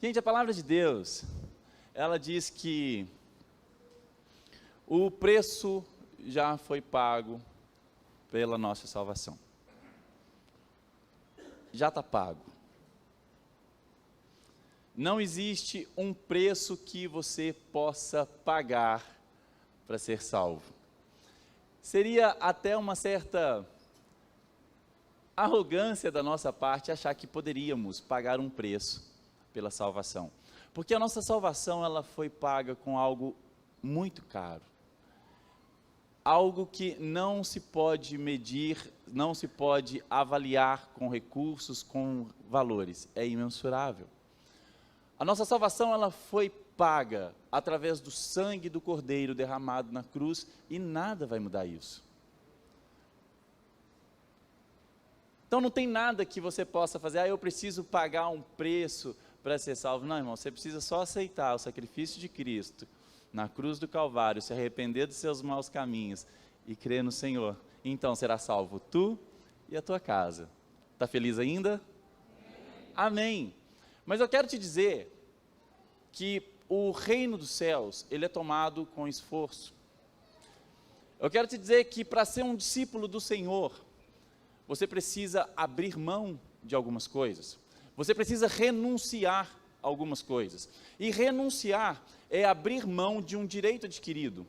Gente, a palavra de Deus, ela diz que o preço já foi pago pela nossa salvação. Já está pago. Não existe um preço que você possa pagar para ser salvo. Seria até uma certa arrogância da nossa parte achar que poderíamos pagar um preço pela salvação. Porque a nossa salvação, ela foi paga com algo muito caro. Algo que não se pode medir, não se pode avaliar com recursos, com valores. É imensurável. A nossa salvação, ela foi paga através do sangue do Cordeiro derramado na cruz, e nada vai mudar isso. Então não tem nada que você possa fazer, eu preciso pagar um preço para ser salvo. Não, irmão, você precisa só aceitar o sacrifício de Cristo na cruz do Calvário, se arrepender dos seus maus caminhos e crer no Senhor. Então será salvo tu e a tua casa. Está feliz ainda? Amém. Mas eu quero te dizer que o reino dos céus, ele é tomado com esforço. Eu quero te dizer que para ser um discípulo do Senhor, você precisa abrir mão de algumas coisas. Você precisa renunciar a algumas coisas. E renunciar é abrir mão de um direito adquirido.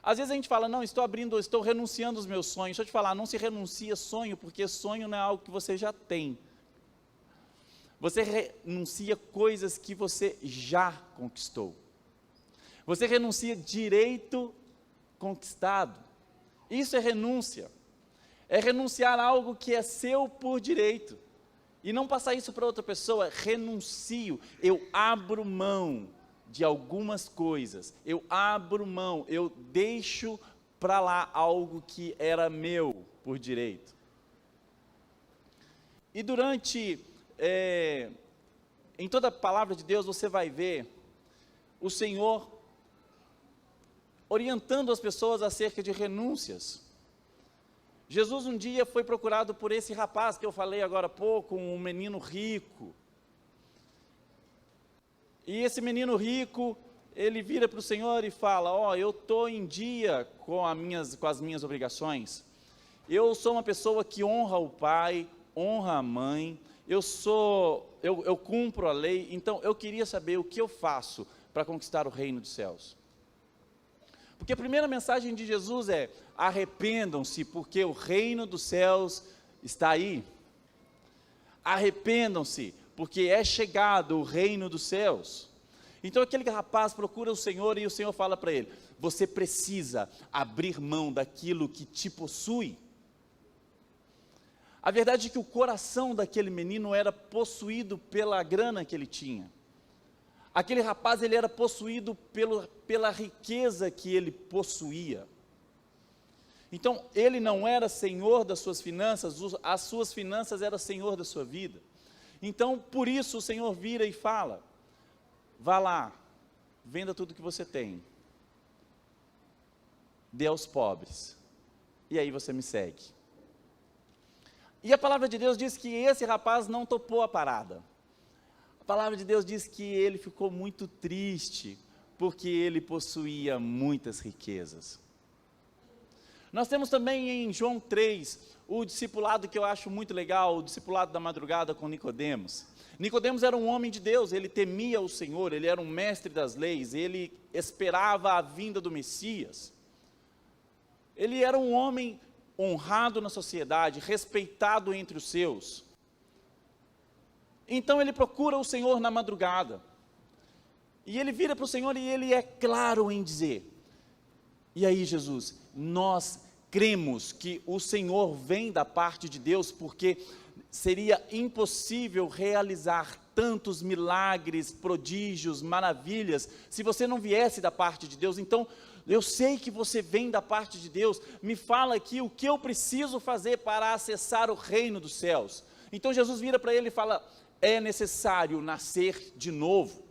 Às vezes a gente fala, não, estou renunciando aos meus sonhos. Deixa eu te falar, não se renuncia sonho, porque sonho não é algo que você já tem. Você renuncia coisas que você já conquistou. Você renuncia direito conquistado. Isso é renúncia. É renunciar a algo que é seu por direito. E não passar isso para outra pessoa. Renuncio, eu abro mão de algumas coisas. Eu abro mão, eu deixo para lá algo que era meu por direito. E durante, em toda a palavra de Deus, você vai ver o Senhor orientando as pessoas acerca de renúncias. Jesus um dia foi procurado por esse rapaz que eu falei agora há pouco, um menino rico. E esse menino rico, ele vira para o Senhor e fala, eu estou em dia com as minhas obrigações. Eu sou uma pessoa que honra o pai, honra a mãe, eu cumpro a lei, então eu queria saber o que eu faço para conquistar o reino dos céus. Porque a primeira mensagem de Jesus é, arrependam-se, porque o reino dos céus está aí. Arrependam-se, porque é chegado o reino dos céus. Então aquele rapaz procura o Senhor e o Senhor fala para ele, você precisa abrir mão daquilo que te possui. A verdade é que o coração daquele menino era possuído pela grana que ele tinha. Aquele rapaz, ele era possuído pela riqueza que ele possuía. Então, ele não era senhor das suas finanças, as suas finanças eram senhor da sua vida. Então, por isso o Senhor vira e fala, vá lá, venda tudo que você tem, dê aos pobres, e aí você me segue. E a palavra de Deus diz que esse rapaz não topou a parada. A palavra de Deus diz que ele ficou muito triste, porque ele possuía muitas riquezas. Nós temos também em João 3, o discipulado que eu acho muito legal, o discipulado da madrugada com Nicodemos. Nicodemos era um homem de Deus, ele temia o Senhor, ele era um mestre das leis, ele esperava a vinda do Messias. Ele era um homem honrado na sociedade, respeitado entre os seus. Então ele procura o Senhor na madrugada, e ele vira para o Senhor e ele é claro em dizer, e aí Jesus, nós cremos que o Senhor vem da parte de Deus, porque seria impossível realizar tantos milagres, prodígios, maravilhas, se você não viesse da parte de Deus. Então, eu sei que você vem da parte de Deus, me fala aqui o que eu preciso fazer para acessar o reino dos céus. Então Jesus vira para ele e fala, é necessário nascer de novo.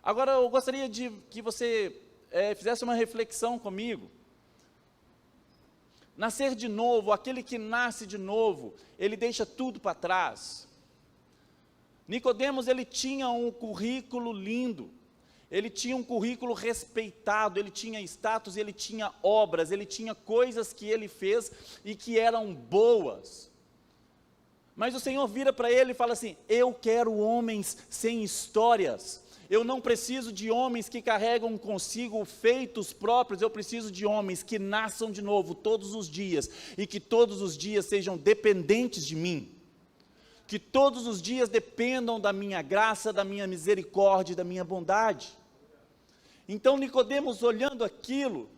Agora eu gostaria de que você fizesse uma reflexão comigo. Nascer de novo, aquele que nasce de novo, ele deixa tudo para trás. Nicodemos, ele tinha um currículo lindo, ele tinha um currículo respeitado, ele tinha status, ele tinha obras, ele tinha coisas que ele fez e que eram boas. Mas o Senhor vira para ele e fala assim: eu quero homens sem histórias, eu não preciso de homens que carregam consigo feitos próprios, eu preciso de homens que nasçam de novo todos os dias, e que todos os dias sejam dependentes de mim, que todos os dias dependam da minha graça, da minha misericórdia e da minha bondade. Então Nicodemos, olhando aquilo,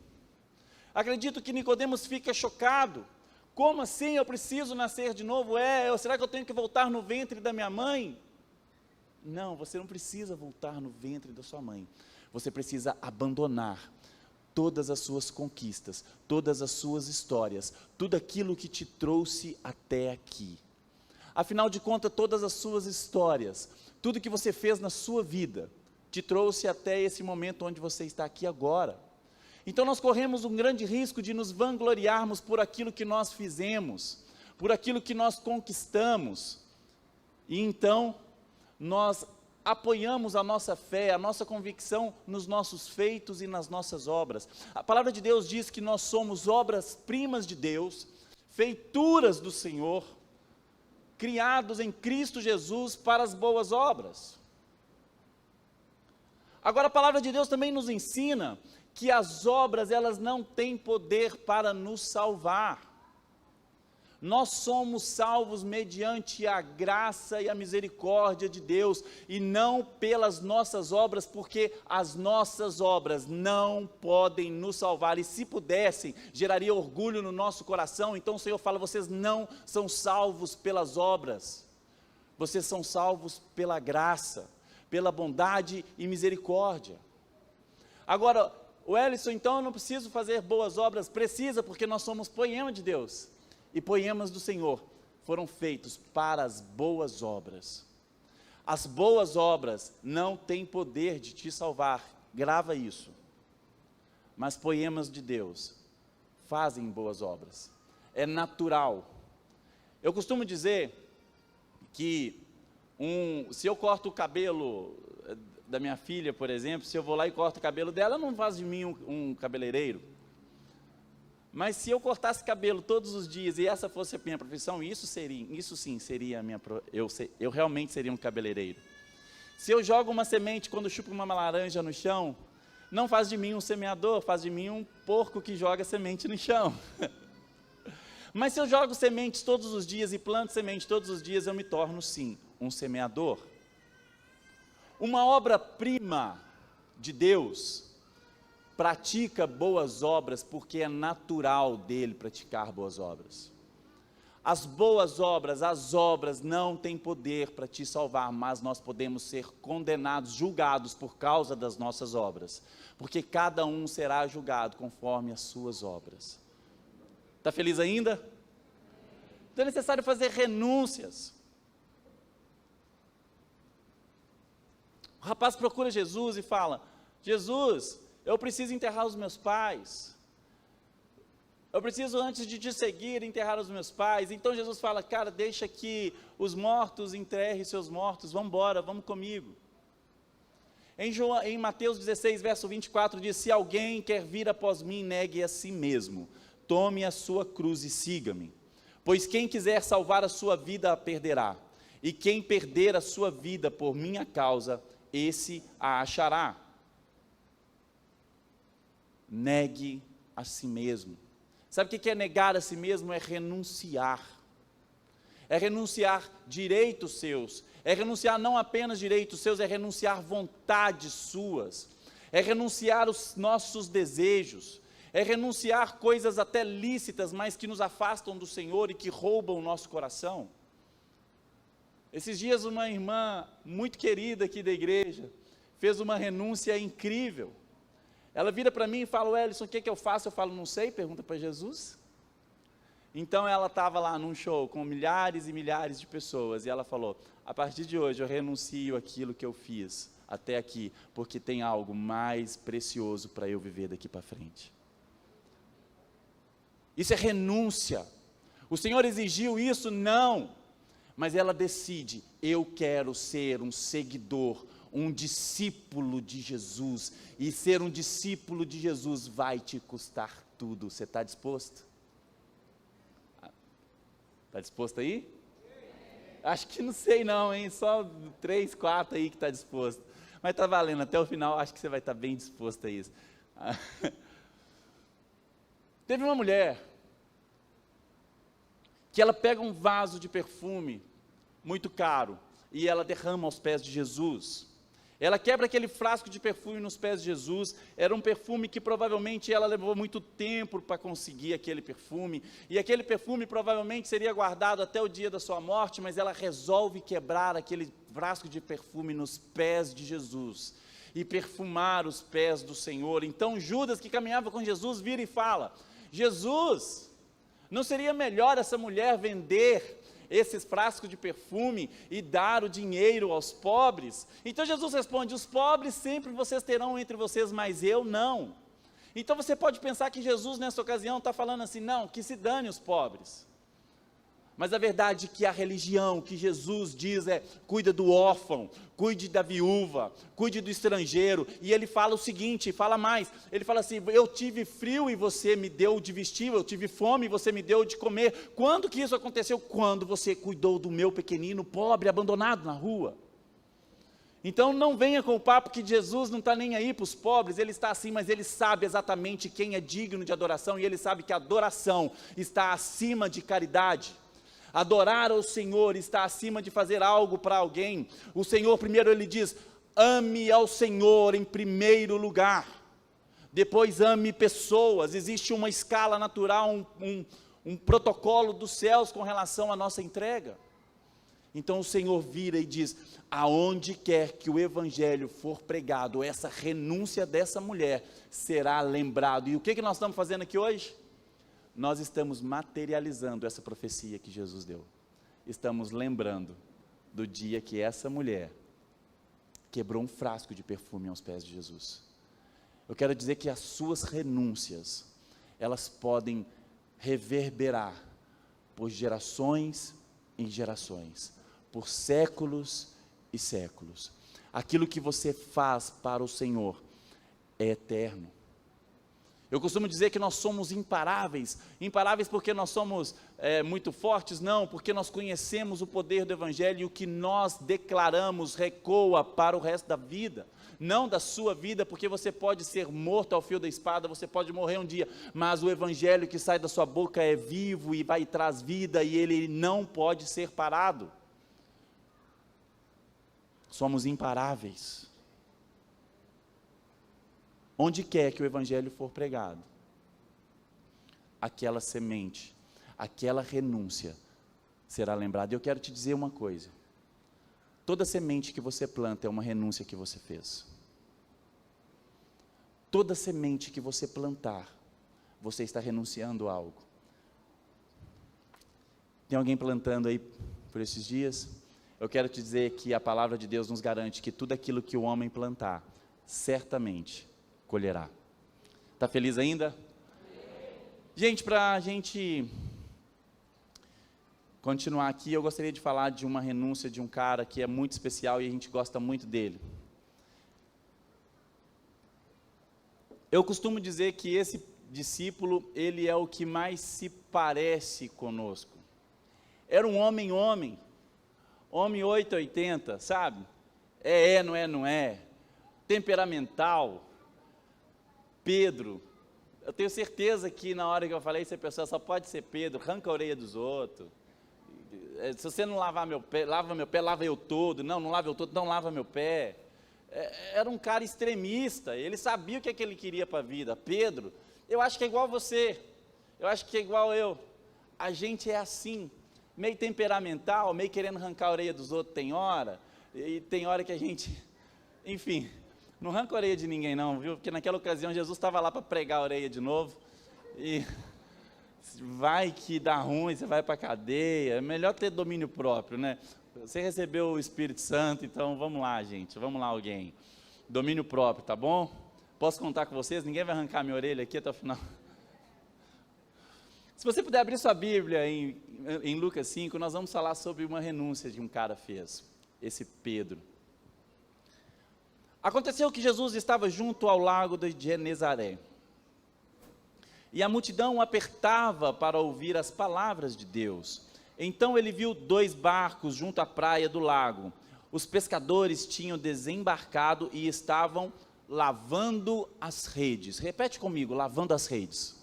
acredito que Nicodemos fica chocado. Como assim eu preciso nascer de novo? Será que eu tenho que voltar no ventre da minha mãe? Não, você não precisa voltar no ventre da sua mãe. Você precisa abandonar todas as suas conquistas, todas as suas histórias, tudo aquilo que te trouxe até aqui. Afinal de contas, todas as suas histórias, tudo que você fez na sua vida, te trouxe até esse momento onde você está aqui agora. Então nós corremos um grande risco de nos vangloriarmos por aquilo que nós fizemos, por aquilo que nós conquistamos, e então nós apoiamos a nossa fé, a nossa convicção nos nossos feitos e nas nossas obras. A palavra de Deus diz que nós somos obras-primas de Deus, feituras do Senhor, criados em Cristo Jesus para as boas obras. Agora a palavra de Deus também nos ensina que as obras, elas não têm poder para nos salvar. Nós somos salvos mediante a graça e a misericórdia de Deus, e não pelas nossas obras, porque as nossas obras não podem nos salvar, e se pudessem, geraria orgulho no nosso coração. Então o Senhor fala: vocês não são salvos pelas obras, vocês são salvos pela graça, pela bondade e misericórdia. Agora, o Ellison, então eu não preciso fazer boas obras? Precisa, porque nós somos poema de Deus, e poemas do Senhor foram feitos para as boas obras. As boas obras não têm poder de te salvar, grava isso, mas poemas de Deus fazem boas obras, é natural. Eu costumo dizer que se eu corto o cabelo da minha filha, por exemplo, se eu vou lá e corto o cabelo dela, não faz de mim um cabeleireiro. Mas se eu cortasse cabelo todos os dias e essa fosse a minha profissão, isso sim seria a minha, eu realmente seria um cabeleireiro. Se eu jogo uma semente quando chupo uma laranja no chão, não faz de mim um semeador, faz de mim um porco que joga semente no chão. Mas se eu jogo sementes todos os dias e planto semente todos os dias, eu me torno sim um semeador. Uma obra-prima de Deus pratica boas obras porque é natural dele praticar boas obras. As boas obras, as obras não têm poder para te salvar, mas nós podemos ser condenados, julgados por causa das nossas obras, porque cada um será julgado conforme as suas obras. Está feliz ainda? Então é necessário fazer renúncias. O rapaz procura Jesus e fala: Jesus, eu preciso enterrar os meus pais, eu preciso, antes de te seguir, enterrar os meus pais. Então Jesus fala: cara, deixa que os mortos enterrem seus mortos, vamos embora, vamos comigo. Em Mateus 16, verso 24, diz: se alguém quer vir após mim, negue a si mesmo, tome a sua cruz e siga-me, pois quem quiser salvar a sua vida a perderá, e quem perder a sua vida por minha causa, esse a achará. Negue a si mesmo. Sabe o que é negar a si mesmo? É renunciar. É renunciar direitos seus. É renunciar não apenas direitos seus, é renunciar vontades suas. É renunciar os nossos desejos. É renunciar coisas até lícitas, mas que nos afastam do Senhor e que roubam o nosso coração. Esses dias uma irmã muito querida aqui da igreja fez uma renúncia incrível. Ela vira para mim e fala: Ellison, o que eu faço? Eu falo: não sei, pergunta para Jesus. Então ela estava lá num show com milhares e milhares de pessoas, e ela falou: a partir de hoje eu renuncio aquilo que eu fiz até aqui, porque tem algo mais precioso para eu viver daqui para frente. Isso é renúncia. O Senhor exigiu isso? Não. mas ela decide: eu quero ser um seguidor, um discípulo de Jesus, e ser um discípulo de Jesus vai te custar tudo. Você está disposto? Está disposto aí? Acho que não sei não, hein? Só 3, 4 aí que está disposto. Mas está valendo, até o final acho que você vai estar bem disposto a isso. Teve uma mulher que ela pega um vaso de perfume muito caro e ela derrama aos pés de Jesus. Ela quebra aquele frasco de perfume nos pés de Jesus. Era um perfume que provavelmente ela levou muito tempo para conseguir aquele perfume, e aquele perfume provavelmente seria guardado até o dia da sua morte, mas ela resolve quebrar aquele frasco de perfume nos pés de Jesus e perfumar os pés do Senhor. Então Judas, que caminhava com Jesus, vira e fala: Jesus, não seria melhor essa mulher vender esses frascos de perfume e dar o dinheiro aos pobres? Então Jesus responde: os pobres sempre vocês terão entre vocês, mas eu não. Então você pode pensar que Jesus nessa ocasião está falando assim: não, que se dane os pobres. Mas a verdade é que a religião que Jesus diz é: cuida do órfão, cuide da viúva, cuide do estrangeiro. E ele fala o seguinte, fala mais, ele fala assim: eu tive frio e você me deu de vestir, eu tive fome e você me deu de comer. Quando que isso aconteceu? Quando você cuidou do meu pequenino pobre, abandonado na rua. Então não venha com o papo que Jesus não está nem aí para os pobres. Ele está assim, mas ele sabe exatamente quem é digno de adoração, e ele sabe que a adoração está acima de caridade. Adorar ao Senhor está acima de fazer algo para alguém. O Senhor, primeiro ele diz: ame ao Senhor em primeiro lugar, depois ame pessoas. Existe uma escala natural, um protocolo dos céus com relação à nossa entrega. Então o Senhor vira e diz: aonde quer que o Evangelho for pregado, essa renúncia dessa mulher será lembrado. E o que nós estamos fazendo aqui hoje? Nós estamos materializando essa profecia que Jesus deu. Estamos lembrando do dia que essa mulher quebrou um frasco de perfume aos pés de Jesus. Eu quero dizer que as suas renúncias, elas podem reverberar por gerações em gerações, por séculos e séculos. Aquilo que você faz para o Senhor é eterno. Eu costumo dizer que nós somos imparáveis. Imparáveis porque nós somos muito fortes? Não, porque nós conhecemos o poder do Evangelho, e o que nós declaramos recoa para o resto da vida. Não da sua vida, porque você pode ser morto ao fio da espada, você pode morrer um dia, mas o Evangelho que sai da sua boca é vivo e vai e traz vida, e ele não pode ser parado. Somos imparáveis. Onde quer que o Evangelho for pregado, aquela semente, aquela renúncia será lembrada. Eu quero te dizer uma coisa: toda semente que você planta é uma renúncia que você fez. Toda semente que você plantar, você está renunciando a algo. Tem alguém plantando aí por esses dias? Eu quero te dizer que a palavra de Deus nos garante que tudo aquilo que o homem plantar, certamente colherá. Está feliz ainda? Gente, para a gente continuar aqui, eu gostaria de falar de uma renúncia de um cara que é muito especial e a gente gosta muito dele. Eu costumo dizer que esse discípulo, ele é o que mais se parece conosco. Era um homem 880, sabe? Não é, temperamental. Pedro, eu tenho certeza que na hora que eu falei isso, a pessoa só pode ser Pedro, arranca a orelha dos outros. Se você não lavar meu pé, lava eu todo. Não lava eu todo, não lava meu pé. Era um cara extremista, ele sabia o que é que ele queria para a vida. Pedro, eu acho que é igual você, eu acho que é igual eu. A gente é assim, meio temperamental, meio querendo arrancar a orelha dos outros tem hora, e tem hora que a gente, enfim... Não arranca a orelha de ninguém não, viu? Porque naquela ocasião Jesus estava lá para pregar a orelha de novo, e vai que dá ruim, você vai para a cadeia. É melhor ter domínio próprio, né? Você recebeu o Espírito Santo, então vamos lá, gente, vamos lá alguém. Domínio próprio, tá bom? Posso contar com vocês? Ninguém vai arrancar minha orelha aqui até o final. Se você puder abrir sua Bíblia em Lucas 5, nós vamos falar sobre uma renúncia que um cara fez, esse Pedro. Aconteceu que Jesus estava junto ao lago de Genezaré, e a multidão apertava para ouvir as palavras de Deus. Então ele viu 2 barcos junto à praia do lago. Os pescadores tinham desembarcado e estavam lavando as redes. Repete comigo, lavando as redes.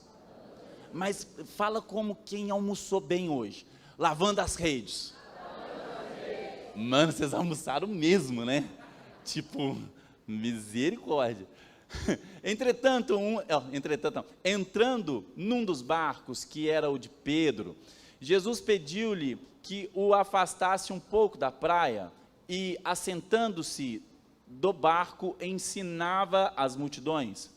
Mas fala como quem almoçou bem hoje. Lavando as redes. Mano, vocês almoçaram mesmo, né? Tipo, misericórdia. Entrando num dos barcos, que era o de Pedro, Jesus pediu-lhe que o afastasse um pouco da praia e, assentando-se do barco, ensinava as multidões.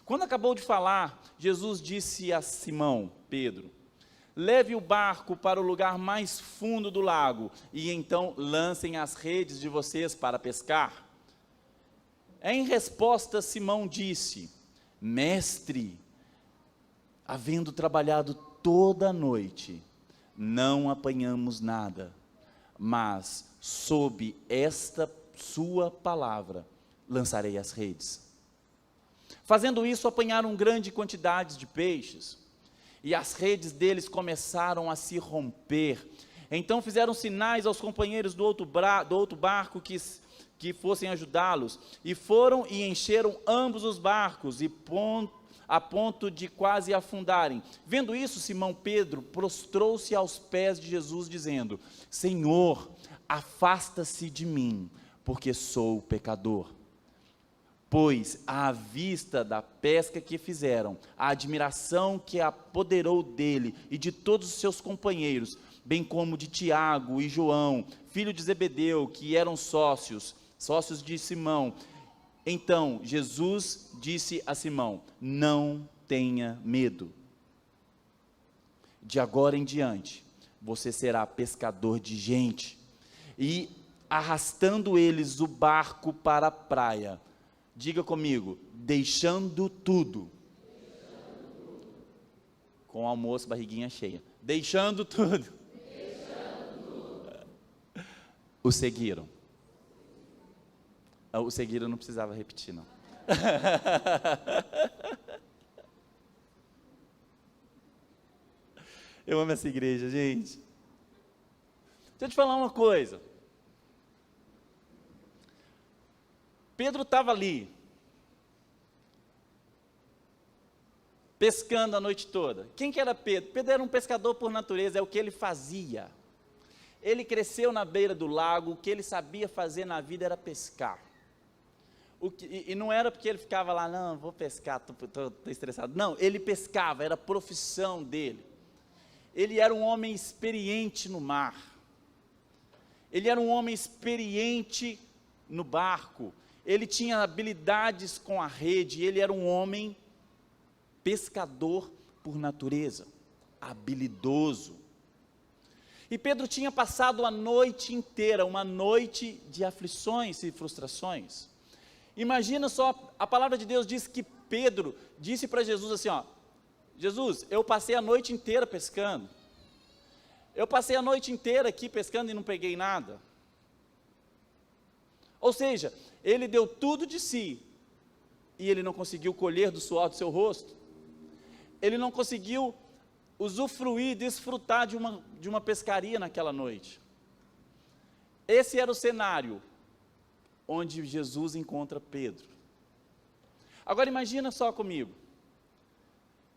Quando acabou de falar, Jesus disse a Simão, Pedro: leve o barco para o lugar mais fundo do lago, e então lancem as redes de vocês para pescar. Em resposta, Simão disse: mestre, havendo trabalhado toda a noite, não apanhamos nada, mas sob esta sua palavra lançarei as redes. Fazendo isso, apanharam grande quantidade de peixes, e as redes deles começaram a se romper. Então fizeram sinais aos companheiros do outro barco que fossem ajudá-los, e foram e encheram ambos os barcos, a ponto de quase afundarem. Vendo isso, Simão Pedro prostrou-se aos pés de Jesus, dizendo: Senhor, afasta-se de mim, porque sou pecador. Pois, à vista da pesca que fizeram, a admiração que apoderou dele e de todos os seus companheiros, bem como de Tiago e João, filho de Zebedeu, que eram sócios de Simão. Então Jesus disse a Simão: não tenha medo. De agora em diante, você será pescador de gente. E arrastando eles o barco para a praia, diga comigo, deixando tudo. Com o almoço, barriguinha cheia. Deixando tudo. O seguiram. O seguiram não precisava repetir, não. Eu amo essa igreja, gente. Deixa eu te falar uma coisa. Pedro estava ali, pescando a noite toda. Quem que era Pedro? Pedro era um pescador por natureza, é o que ele fazia. Ele cresceu na beira do lago, o que ele sabia fazer na vida era pescar. E não era porque ele ficava lá, não, vou pescar, estou estressado. Não, ele pescava, era a profissão dele. Ele era um homem experiente no mar. Ele era um homem experiente no barco. Ele tinha habilidades com a rede, ele era um homem pescador por natureza, habilidoso. E Pedro tinha passado a noite inteira, uma noite de aflições e frustrações. Imagina só, a palavra de Deus diz que Pedro disse para Jesus assim, ó: Jesus, eu passei a noite inteira pescando. Eu passei a noite inteira aqui pescando e não peguei nada. Ou seja, ele deu tudo de si, e ele não conseguiu colher do suor do seu rosto. Ele não conseguiu usufruir, desfrutar de uma pescaria naquela noite. Esse era o cenário onde Jesus encontra Pedro. Agora imagina só comigo,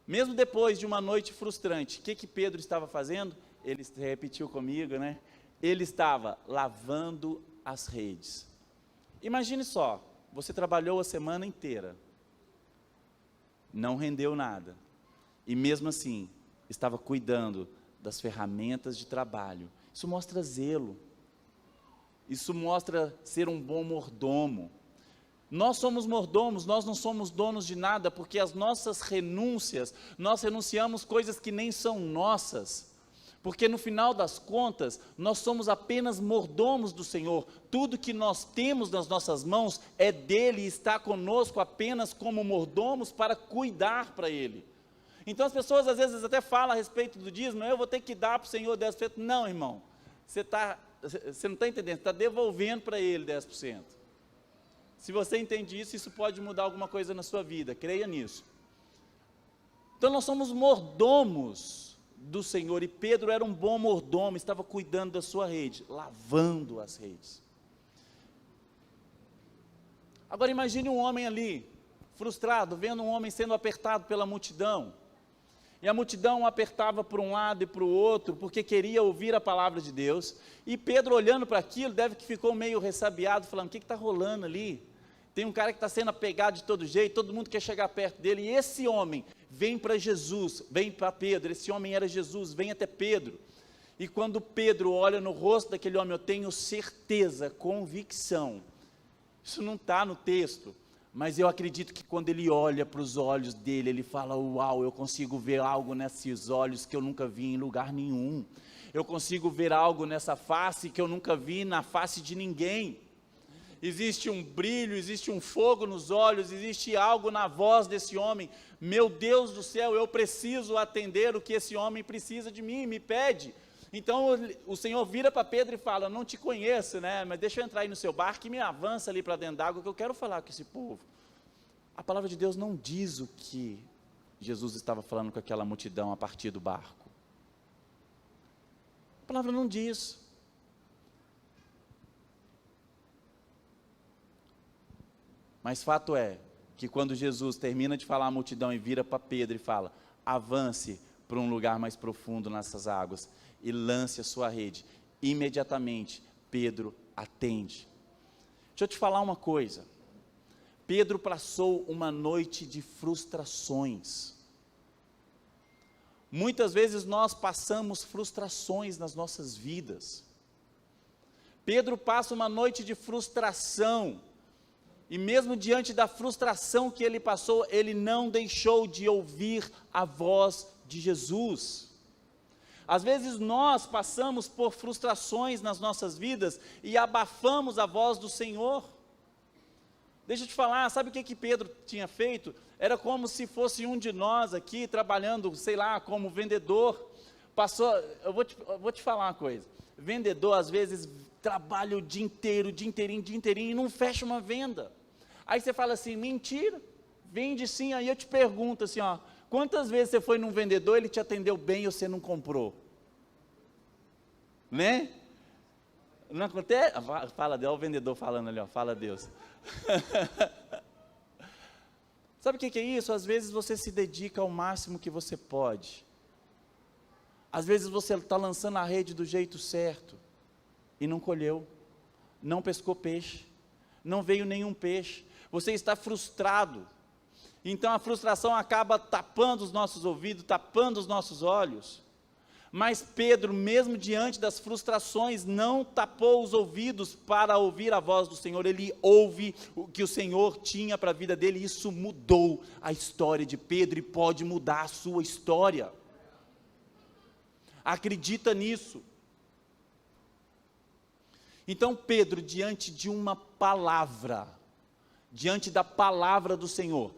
mesmo depois de uma noite frustrante, o que Pedro estava fazendo? Ele repetiu comigo, né? Ele estava lavando as redes. Imagine só, você trabalhou a semana inteira, não rendeu nada, e mesmo assim, estava cuidando das ferramentas de trabalho. Isso mostra zelo, isso mostra ser um bom mordomo. Nós somos mordomos, nós não somos donos de nada, porque as nossas renúncias, nós renunciamos coisas que nem são nossas, porque no final das contas, nós somos apenas mordomos do Senhor. Tudo que nós temos nas nossas mãos é dele e está conosco apenas como mordomos para cuidar para ele. Então as pessoas às vezes até falam a respeito do dízimo, eu vou ter que dar para o Senhor 10%. Não, irmão, você não está entendendo, você está devolvendo para Ele 10%. Se você entende isso, isso pode mudar alguma coisa na sua vida, creia nisso. Então nós somos mordomos do Senhor, e Pedro era um bom mordomo, estava cuidando da sua rede, lavando as redes. Agora imagine um homem ali, frustrado, vendo um homem sendo apertado pela multidão, e a multidão o apertava para um lado e para o outro, porque queria ouvir a palavra de Deus, e Pedro olhando para aquilo, deve que ficou meio ressabiado, falando, o que está rolando ali? Tem um cara que está sendo apegado de todo jeito, todo mundo quer chegar perto dele, e esse homem vem para Jesus, vem para Pedro, esse homem era Jesus, vem até Pedro, e quando Pedro olha no rosto daquele homem, eu tenho certeza, convicção, isso não está no texto, mas eu acredito que quando ele olha para os olhos dele, ele fala, uau, eu consigo ver algo nesses olhos que eu nunca vi em lugar nenhum, eu consigo ver algo nessa face que eu nunca vi na face de ninguém, existe um brilho, existe um fogo nos olhos, existe algo na voz desse homem, meu Deus do céu, eu preciso atender o que esse homem precisa de mim, me pede. Então o Senhor vira para Pedro e fala, não te conheço, né, mas deixa eu entrar aí no seu barco e me avança ali para dentro d'água, que eu quero falar com esse povo. A palavra de Deus não diz o que Jesus estava falando com aquela multidão a partir do barco. A palavra não diz. Mas fato é, que quando Jesus termina de falar à multidão e vira para Pedro e fala, avance para um lugar mais profundo nessas águas, e lance a sua rede, imediatamente Pedro atende. Deixa eu te falar uma coisa, Pedro passou uma noite de frustrações, muitas vezes nós passamos frustrações nas nossas vidas, Pedro passa uma noite de frustração, e mesmo diante da frustração que ele passou, ele não deixou de ouvir a voz de Jesus. Às vezes nós passamos por frustrações nas nossas vidas e abafamos a voz do Senhor. Deixa eu te falar, sabe o que Pedro tinha feito? Era como se fosse um de nós aqui, trabalhando, sei lá, como vendedor. Eu vou te falar uma coisa, vendedor às vezes trabalha o dia inteiro, e não fecha uma venda. Aí você fala assim, mentira, vende sim. Aí eu te pergunto assim, ó, quantas vezes você foi num vendedor, ele te atendeu bem e você não comprou? Né? Não acontece? Fala Deus, olha o vendedor falando ali, ó, fala Deus. Sabe o que é isso? Às vezes você se dedica ao máximo que você pode. Às vezes você está lançando a rede do jeito certo e não colheu, não pescou peixe, não veio nenhum peixe, você está frustrado, então a frustração acaba tapando os nossos ouvidos, tapando os nossos olhos, mas Pedro, mesmo diante das frustrações, não tapou os ouvidos para ouvir a voz do Senhor, ele ouve o que o Senhor tinha para a vida dele, e isso mudou a história de Pedro, e pode mudar a sua história, acredita nisso. Então Pedro, diante de uma palavra, diante da palavra do Senhor,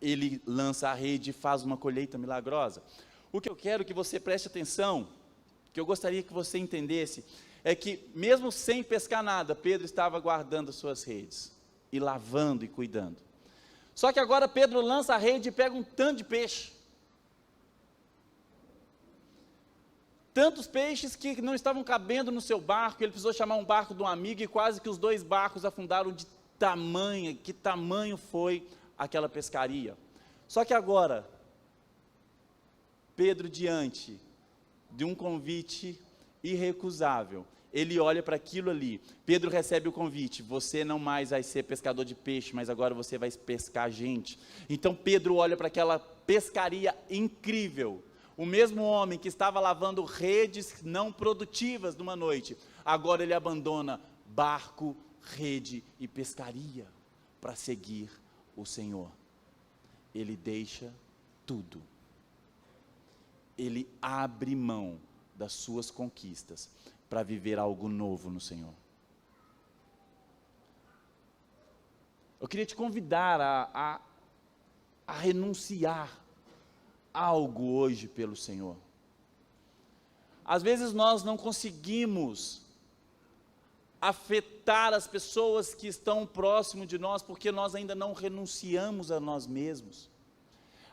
ele lança a rede e faz uma colheita milagrosa. O que eu quero que você preste atenção, que eu gostaria que você entendesse, é que mesmo sem pescar nada, Pedro estava guardando as suas redes, e lavando e cuidando. Só que agora Pedro lança a rede e pega um tanto de peixe. Tantos peixes que não estavam cabendo no seu barco, ele precisou chamar um barco de um amigo, e quase que os dois barcos afundaram de tamanho, que tamanho foi aquela pescaria. Só que agora, Pedro, diante de um convite irrecusável, ele olha para aquilo ali, Pedro recebe o convite, você não mais vai ser pescador de peixe, mas agora você vai pescar gente. Então Pedro olha para aquela pescaria incrível, o mesmo homem que estava lavando redes não produtivas numa noite, agora ele abandona barco, rede e pescaria para seguir o Senhor. Ele deixa tudo, ele abre mão das suas conquistas para viver algo novo no Senhor. Eu queria te convidar a renunciar algo hoje pelo Senhor. Às vezes nós não conseguimos afetar as pessoas que estão próximo de nós, porque nós ainda não renunciamos a nós mesmos.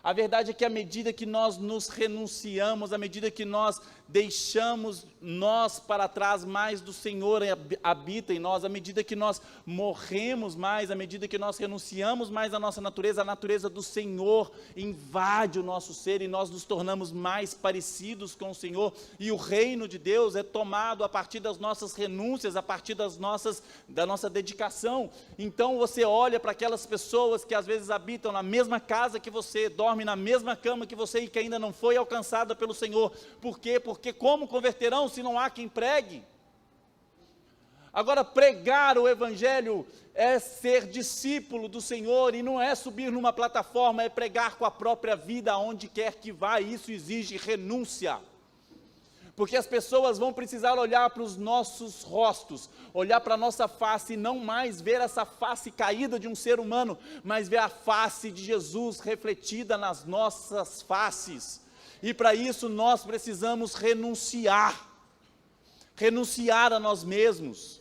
A verdade é que à medida que nós nos renunciamos, à medida que nós deixamos nós para trás, mais do Senhor habita em nós, à medida que nós morremos mais, à medida que nós renunciamos mais à nossa natureza, a natureza do Senhor invade o nosso ser e nós nos tornamos mais parecidos com o Senhor, e o reino de Deus é tomado a partir das nossas renúncias, a partir da nossa dedicação. Então você olha para aquelas pessoas que às vezes habitam na mesma casa que você, dorme na mesma cama que você e que ainda não foi alcançada pelo Senhor. Por quê? Porque como converterão se não há quem pregue? Agora, pregar o Evangelho é ser discípulo do Senhor, e não é subir numa plataforma, é pregar com a própria vida aonde quer que vá. Isso exige renúncia, porque as pessoas vão precisar olhar para os nossos rostos, olhar para a nossa face, e não mais ver essa face caída de um ser humano, mas ver a face de Jesus refletida nas nossas faces. E para isso nós precisamos renunciar a nós mesmos.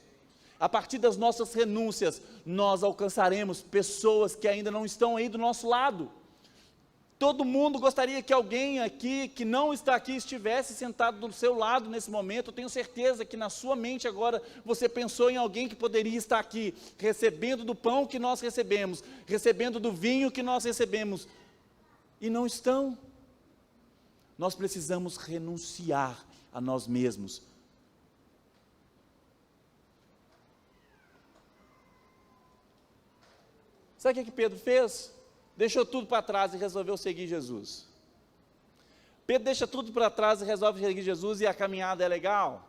A partir das nossas renúncias, nós alcançaremos pessoas que ainda não estão aí do nosso lado. Todo mundo gostaria que alguém aqui, que não está aqui, estivesse sentado do seu lado nesse momento. Eu tenho certeza que na sua mente agora, você pensou em alguém que poderia estar aqui, recebendo do pão que nós recebemos, recebendo do vinho que nós recebemos, e não estão. Nós precisamos renunciar a nós mesmos. Sabe o que Pedro fez? Deixou tudo para trás e resolveu seguir Jesus. Pedro deixa tudo para trás e resolve seguir Jesus, e a caminhada é legal.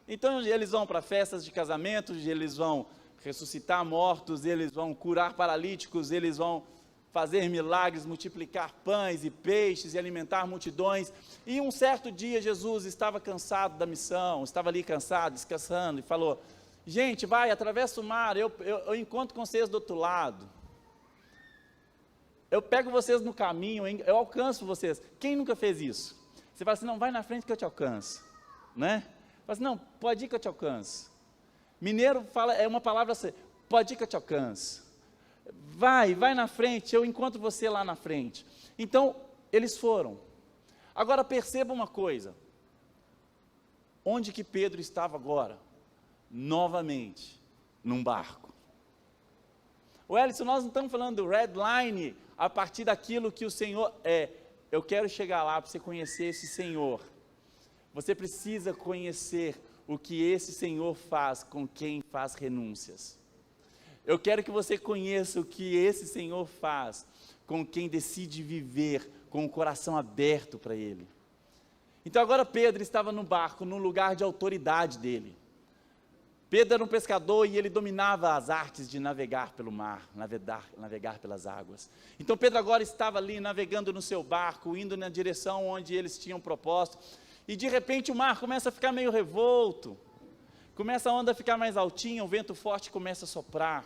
Então eles vão para festas de casamento, eles vão ressuscitar mortos, eles vão curar paralíticos, eles vão fazer milagres, multiplicar pães e peixes e alimentar multidões. E um certo dia Jesus estava cansado da missão, estava ali cansado, descansando, e falou: gente, vai, atravessa o mar, eu encontro com vocês do outro lado. Eu pego vocês no caminho, eu alcanço vocês. Quem nunca fez isso? Você fala assim: não, vai na frente que eu te alcanço, né? Fala assim: não, pode ir que eu te alcanço. Mineiro fala, é uma palavra assim: pode ir que eu te alcanço. Vai na frente, eu encontro você lá na frente. Então, eles foram. Agora perceba uma coisa: onde que Pedro estava agora? Novamente, num barco. Wellington, nós não estamos falando do red line a partir daquilo que o Senhor é. Eu quero chegar lá para você conhecer esse Senhor. Você precisa conhecer o que esse Senhor faz com quem faz renúncias. Eu quero que você conheça o que esse Senhor faz com quem decide viver com o coração aberto para Ele. Então agora Pedro estava no barco, num lugar de autoridade dele. Pedro era um pescador e ele dominava as artes de navegar pelo mar, navegar pelas águas. Então Pedro agora estava ali navegando no seu barco, indo na direção onde eles tinham proposto, e de repente o mar começa a ficar meio revolto, começa a onda a ficar mais altinha, o vento forte começa a soprar.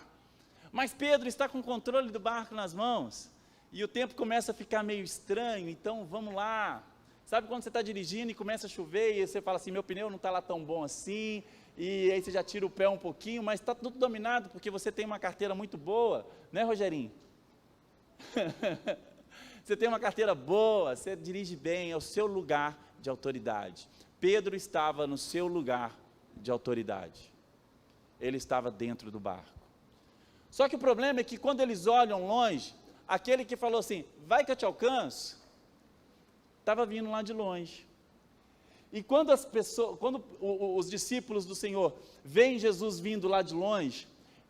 Mas Pedro está com o controle do barco nas mãos, e o tempo começa a ficar meio estranho. Então vamos lá. Sabe quando você está dirigindo e começa a chover, e você fala assim: meu pneu não está lá tão bom assim, e aí você já tira o pé um pouquinho, mas está tudo dominado, porque você tem uma carteira muito boa, né, Rogerinho? Você tem uma carteira boa, você dirige bem, é o seu lugar de autoridade. Pedro estava no seu lugar de autoridade, ele estava dentro do barco. Só que o problema é que quando eles olham longe, aquele que falou assim: vai que eu te alcanço, estava vindo lá de longe. E quando os discípulos do Senhor veem Jesus vindo lá de longe,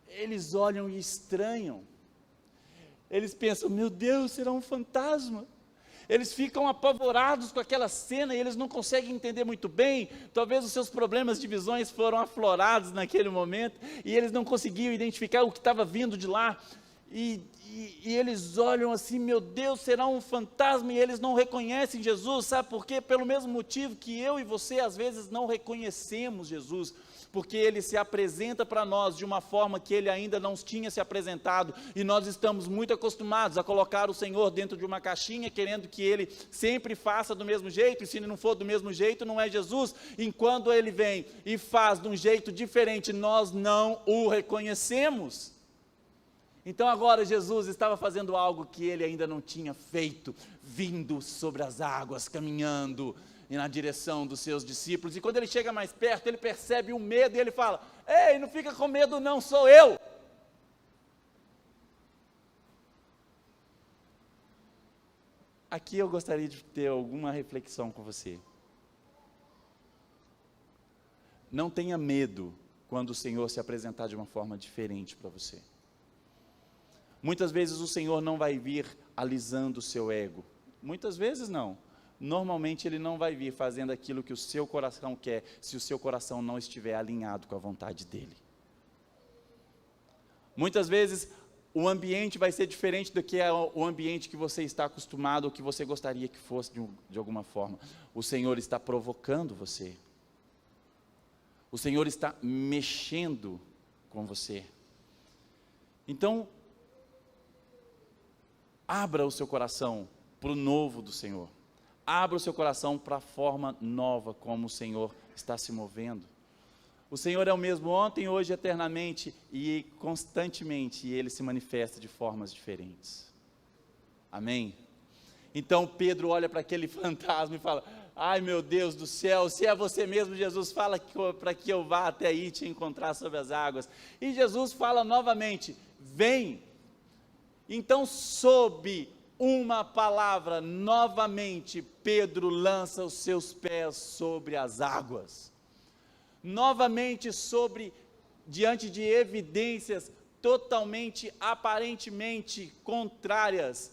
eles olham e estranham. Eles pensam: meu Deus, será um fantasma? Eles ficam apavorados com aquela cena, e eles não conseguem entender muito bem. Talvez os seus problemas de visões foram aflorados naquele momento, e eles não conseguiam identificar o que estava vindo de lá. E eles olham assim: meu Deus, será um fantasma? E eles não reconhecem Jesus. Sabe por quê? Pelo mesmo motivo que eu e você às vezes não reconhecemos Jesus, porque Ele se apresenta para nós de uma forma que Ele ainda não tinha se apresentado, e nós estamos muito acostumados a colocar o Senhor dentro de uma caixinha, querendo que Ele sempre faça do mesmo jeito, e se não for do mesmo jeito, não é Jesus. Enquanto Ele vem e faz de um jeito diferente, nós não o reconhecemos. Então agora Jesus estava fazendo algo que Ele ainda não tinha feito, vindo sobre as águas, caminhando na direção dos seus discípulos, e quando Ele chega mais perto, Ele percebe o medo, e Ele fala: ei, não fica com medo não, sou eu. Aqui eu gostaria de ter alguma reflexão com você. Não tenha medo quando o Senhor se apresentar de uma forma diferente para você. Muitas vezes o Senhor não vai vir alisando o seu ego. Muitas vezes não. Normalmente Ele não vai vir fazendo aquilo que o seu coração quer, se o seu coração não estiver alinhado com a vontade dEle. Muitas vezes o ambiente vai ser diferente do que é o ambiente que você está acostumado, ou que você gostaria que fosse de alguma forma. O Senhor está provocando você. O Senhor está mexendo com você. Então, abra o seu coração para o novo do Senhor. Abra o seu coração para a forma nova como o Senhor está se movendo. O Senhor é o mesmo ontem, hoje, eternamente, e constantemente Ele se manifesta de formas diferentes. Amém? Então Pedro olha para aquele fantasma e fala: ai meu Deus do céu, se é você mesmo, Jesus, fala para que eu vá até aí te encontrar sobre as águas. E Jesus fala novamente: vem. Então, sob uma palavra, novamente, Pedro lança os seus pés sobre as águas. Novamente, diante de evidências totalmente, aparentemente contrárias,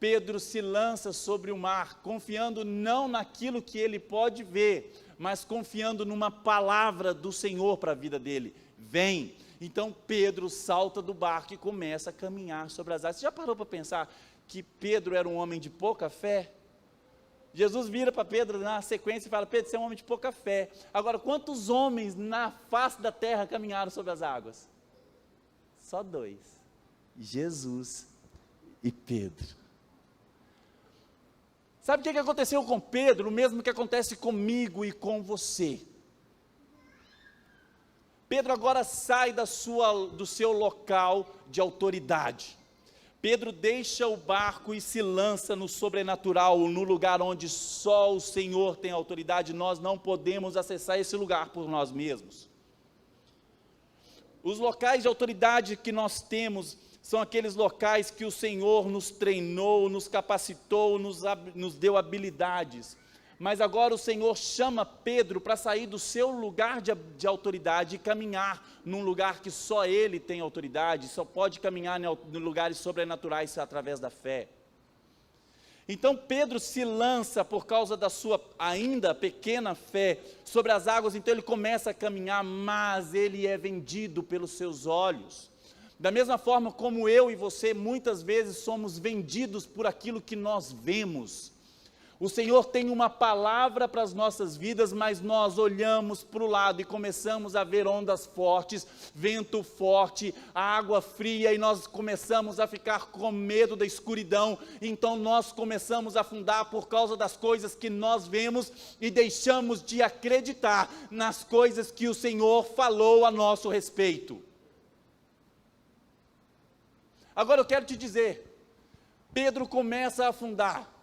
Pedro se lança sobre o mar, confiando não naquilo que ele pode ver, mas confiando numa palavra do Senhor para a vida dele: vem. Então Pedro salta do barco e começa a caminhar sobre as águas. Você já parou para pensar que Pedro era um homem de pouca fé? Jesus vira para Pedro na sequência e fala: Pedro, você é um homem de pouca fé. Agora, quantos homens na face da terra caminharam sobre as águas? Só 2, Jesus e Pedro. Sabe o que aconteceu com Pedro? O mesmo que acontece comigo e com você. Pedro agora sai do seu local de autoridade. Pedro deixa o barco e se lança no sobrenatural, no lugar onde só o Senhor tem autoridade. Nós não podemos acessar esse lugar por nós mesmos. Os locais de autoridade que nós temos são aqueles locais que o Senhor nos treinou, nos capacitou, nos deu habilidades. Mas agora o Senhor chama Pedro para sair do seu lugar de autoridade e caminhar num lugar que só Ele tem autoridade, só pode caminhar em lugares sobrenaturais através da fé. Então Pedro se lança por causa da sua ainda pequena fé sobre as águas, então ele começa a caminhar, mas ele é vendido pelos seus olhos. Da mesma forma como eu e você muitas vezes somos vendidos por aquilo que nós vemos. O Senhor tem uma palavra para as nossas vidas, mas nós olhamos para o lado e começamos a ver ondas fortes, vento forte, água fria, e nós começamos a ficar com medo da escuridão. Então nós começamos a afundar por causa das coisas que nós vemos e deixamos de acreditar nas coisas que o Senhor falou a nosso respeito. Agora eu quero te dizer, Pedro começa a afundar.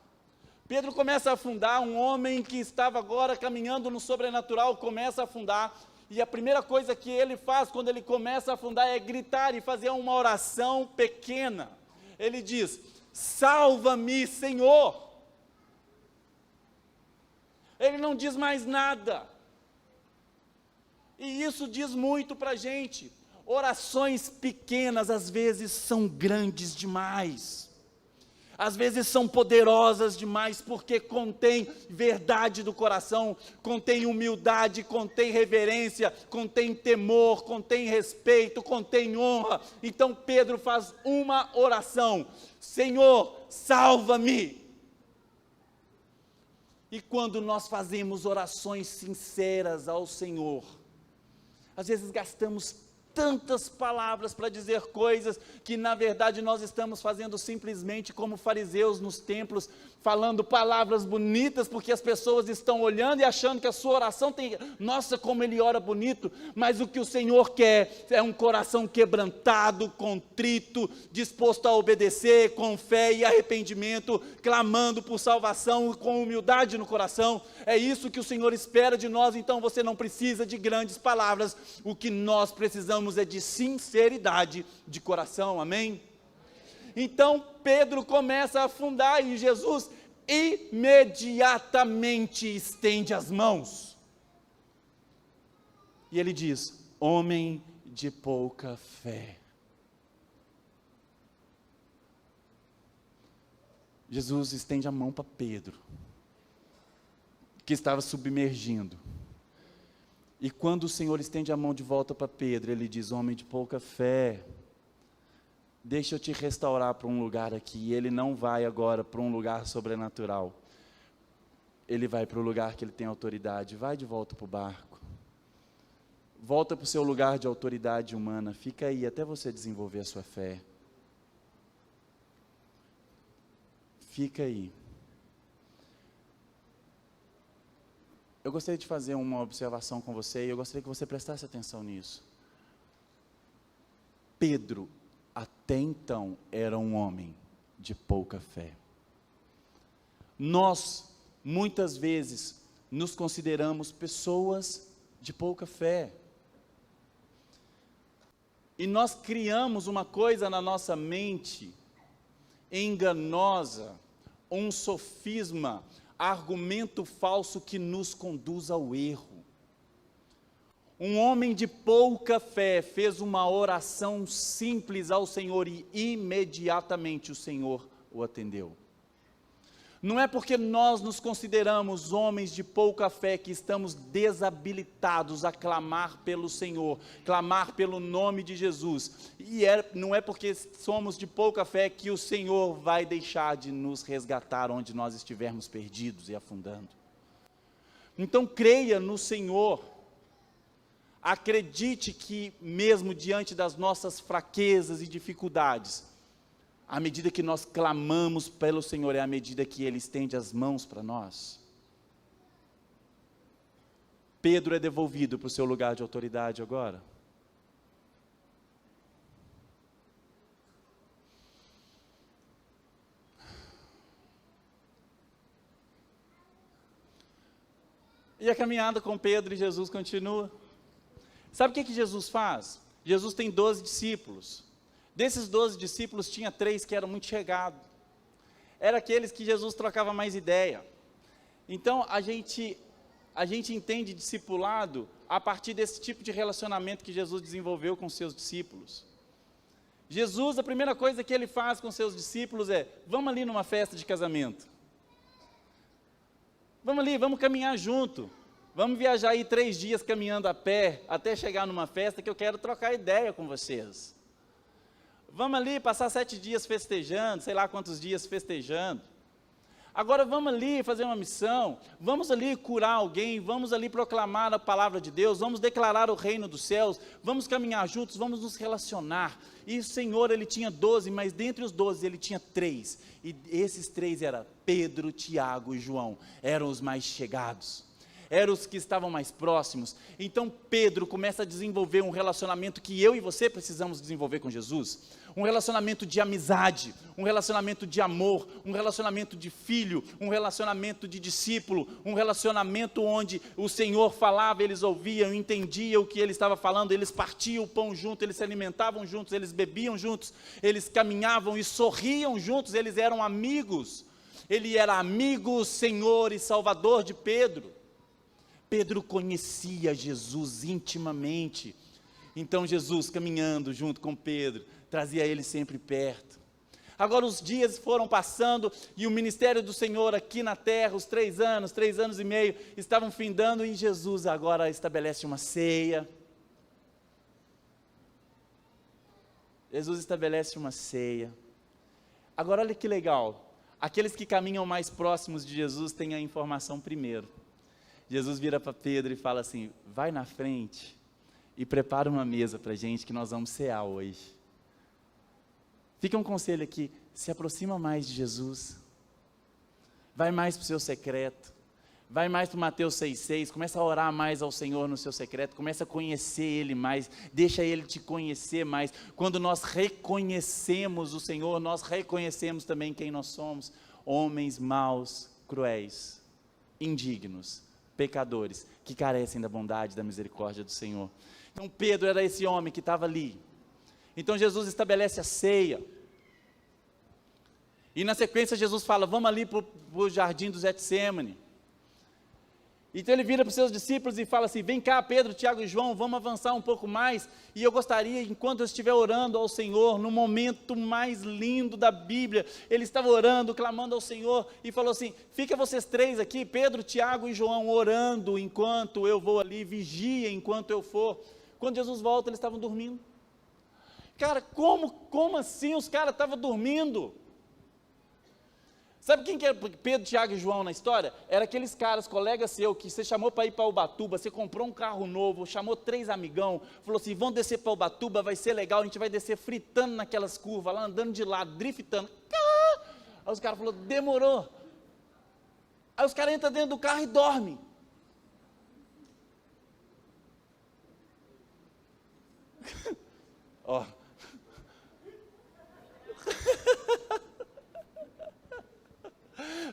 Pedro começa a afundar, um homem que estava agora caminhando no sobrenatural começa a afundar, e a primeira coisa que ele faz quando ele começa a afundar é gritar e fazer uma oração pequena. Ele diz: salva-me, Senhor. Ele não diz mais nada, e isso diz muito para a gente. Orações pequenas às vezes são grandes demais. Às vezes são poderosas demais, porque contém verdade do coração, contém humildade, contém reverência, contém temor, contém respeito, contém honra. Então Pedro faz uma oração: Senhor, salva-me. E quando nós fazemos orações sinceras ao Senhor, Às vezes gastamos tantas palavras para dizer coisas que na verdade nós estamos fazendo simplesmente como fariseus nos templos, falando palavras bonitas porque as pessoas estão olhando e achando que a sua oração tem, nossa, como ele ora bonito, mas o que o Senhor quer é um coração quebrantado, contrito, disposto a obedecer com fé e arrependimento, clamando por salvação com humildade no coração. É isso que o Senhor espera de nós. Então você não precisa de grandes palavras, o que nós precisamos é de sinceridade de coração, amém? Então Pedro começa a afundar e Jesus imediatamente estende as mãos. E ele diz: homem de pouca fé. Jesus estende a mão para Pedro, que estava submergindo. E quando o Senhor estende a mão de volta para Pedro, ele diz: homem de pouca fé, deixa eu te restaurar para um lugar aqui. Ele não vai agora para um lugar sobrenatural, ele vai para o lugar que ele tem autoridade. Vai de volta para o barco, volta para o seu lugar de autoridade humana, fica aí até você desenvolver a sua fé. Fica aí. Eu gostaria de fazer uma observação com você, e eu gostaria que você prestasse atenção nisso. Pedro, até então, era um homem de pouca fé. Nós, muitas vezes, nos consideramos pessoas de pouca fé. E nós criamos uma coisa na nossa mente, enganosa, um sofisma, argumento falso que nos conduz ao erro. Um homem de pouca fé fez uma oração simples ao Senhor e imediatamente o Senhor o atendeu. Não é porque nós nos consideramos homens de pouca fé que estamos desabilitados a clamar pelo Senhor, clamar pelo nome de Jesus. Não é porque somos de pouca fé que o Senhor vai deixar de nos resgatar onde nós estivermos perdidos e afundando. Então creia no Senhor. Acredite que mesmo diante das nossas fraquezas e dificuldades, à medida que nós clamamos pelo Senhor, é à medida que Ele estende as mãos para nós. Pedro é devolvido para o seu lugar de autoridade agora. E a caminhada com Pedro e Jesus continua. Sabe o que Jesus faz? Jesus tem 12 discípulos. Desses 12 discípulos, tinha 3 que eram muito chegados. Eram aqueles que Jesus trocava mais ideia. Então, a gente entende discipulado a partir desse tipo de relacionamento que Jesus desenvolveu com seus discípulos. Jesus, a primeira coisa que Ele faz com seus discípulos é: vamos ali numa festa de casamento. Vamos ali, vamos caminhar junto. Vamos viajar aí 3 dias caminhando a pé, até chegar numa festa que eu quero trocar ideia com vocês. Vamos ali passar 7 dias festejando, sei lá quantos dias festejando. Agora vamos ali fazer uma missão, vamos ali curar alguém, vamos ali proclamar a palavra de Deus, vamos declarar o reino dos céus, vamos caminhar juntos, vamos nos relacionar. E o Senhor, Ele tinha 12, mas dentre os 12 Ele tinha 3. E esses 3 eram Pedro, Tiago e João, eram os mais chegados. Eram os que estavam mais próximos. Então Pedro começa a desenvolver um relacionamento que eu e você precisamos desenvolver com Jesus. Um relacionamento de amizade, um relacionamento de amor, um relacionamento de filho, um relacionamento de discípulo, um relacionamento onde o Senhor falava, eles ouviam, entendiam o que Ele estava falando, eles partiam o pão junto, eles se alimentavam juntos, eles bebiam juntos, eles caminhavam e sorriam juntos, eles eram amigos. Ele era amigo, Senhor e Salvador de Pedro. Pedro conhecia Jesus intimamente. Então Jesus, caminhando junto com Pedro, trazia ele sempre perto. Agora os dias foram passando e o ministério do Senhor aqui na terra, os 3 anos e meio, estavam findando, e Jesus agora estabelece uma ceia. Jesus estabelece uma ceia. Agora olha que legal, aqueles que caminham mais próximos de Jesus têm a informação primeiro. Jesus vira para Pedro e fala assim: vai na frente e prepara uma mesa para a gente que nós vamos cear hoje. Fica um conselho aqui, se aproxima mais de Jesus, vai mais para o seu secreto, vai mais para o Mateus 6,6, começa a orar mais ao Senhor no seu secreto, começa a conhecer Ele mais, deixa Ele te conhecer mais. Quando nós reconhecemos o Senhor, nós reconhecemos também quem nós somos, homens maus, cruéis, indignos, pecadores, que carecem da bondade e da misericórdia do Senhor. Então Pedro era esse homem que estava ali. Então Jesus estabelece a ceia, e na sequência Jesus fala, vamos ali para o jardim do Getsêmani. Então ele vira para os seus discípulos e fala assim, vem cá Pedro, Tiago e João, vamos avançar um pouco mais, e eu gostaria, enquanto eu estiver orando ao Senhor, no momento mais lindo da Bíblia, ele estava orando, clamando ao Senhor, e falou assim, fica vocês três aqui, Pedro, Tiago e João, orando enquanto eu vou ali, vigia enquanto eu for. Quando Jesus volta, eles estavam dormindo. Cara, como assim os caras estavam dormindo? Sabe quem que era Pedro, Tiago e João na história? Era aqueles caras, colega seu, que você chamou para ir para Ubatuba, você comprou um carro novo, chamou 3 amigão, falou assim, vão descer para Ubatuba, vai ser legal, a gente vai descer fritando naquelas curvas, lá andando de lado, driftando. Aí os caras falaram, demorou. Aí os caras entram dentro do carro e dormem. Ó.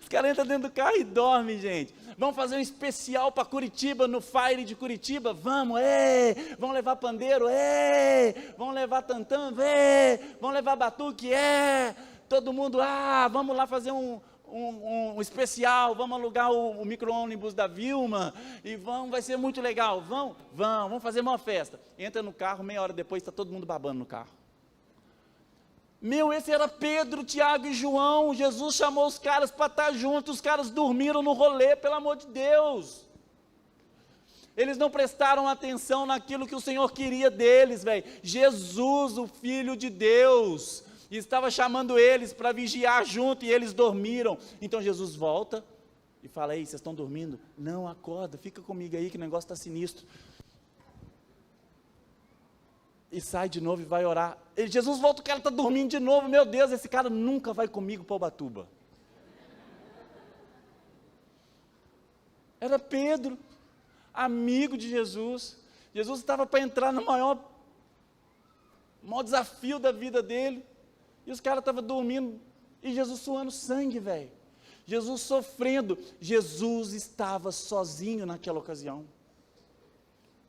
Os caras entram dentro do carro e dormem, gente. Vamos fazer um especial para Curitiba, no Fire de Curitiba, vamos, vamos levar pandeiro, vamos levar tantã, vamos levar batuque, todo mundo, vamos lá fazer um especial, vamos alugar o micro-ônibus da Vilma, e vai ser muito legal, vamos fazer uma festa. Entra no carro, meia hora depois está todo mundo babando no carro. Esse era Pedro, Tiago e João. Jesus chamou os caras para estar juntos, os caras dormiram no rolê, pelo amor de Deus. Eles não prestaram atenção naquilo que o Senhor queria deles, velho. Jesus, o Filho de Deus, estava chamando eles para vigiar junto e eles dormiram. Então Jesus volta e fala, ei, vocês estão dormindo? Não, acorda, fica comigo aí que o negócio está sinistro. E sai de novo e vai orar. Jesus volta, o cara está dormindo de novo. Meu Deus, esse cara nunca vai comigo para Ubatuba. Era Pedro, amigo de Jesus. Jesus estava para entrar no maior desafio da vida dele. E os caras estavam dormindo. E Jesus suando sangue, velho. Jesus sofrendo. Jesus estava sozinho naquela ocasião.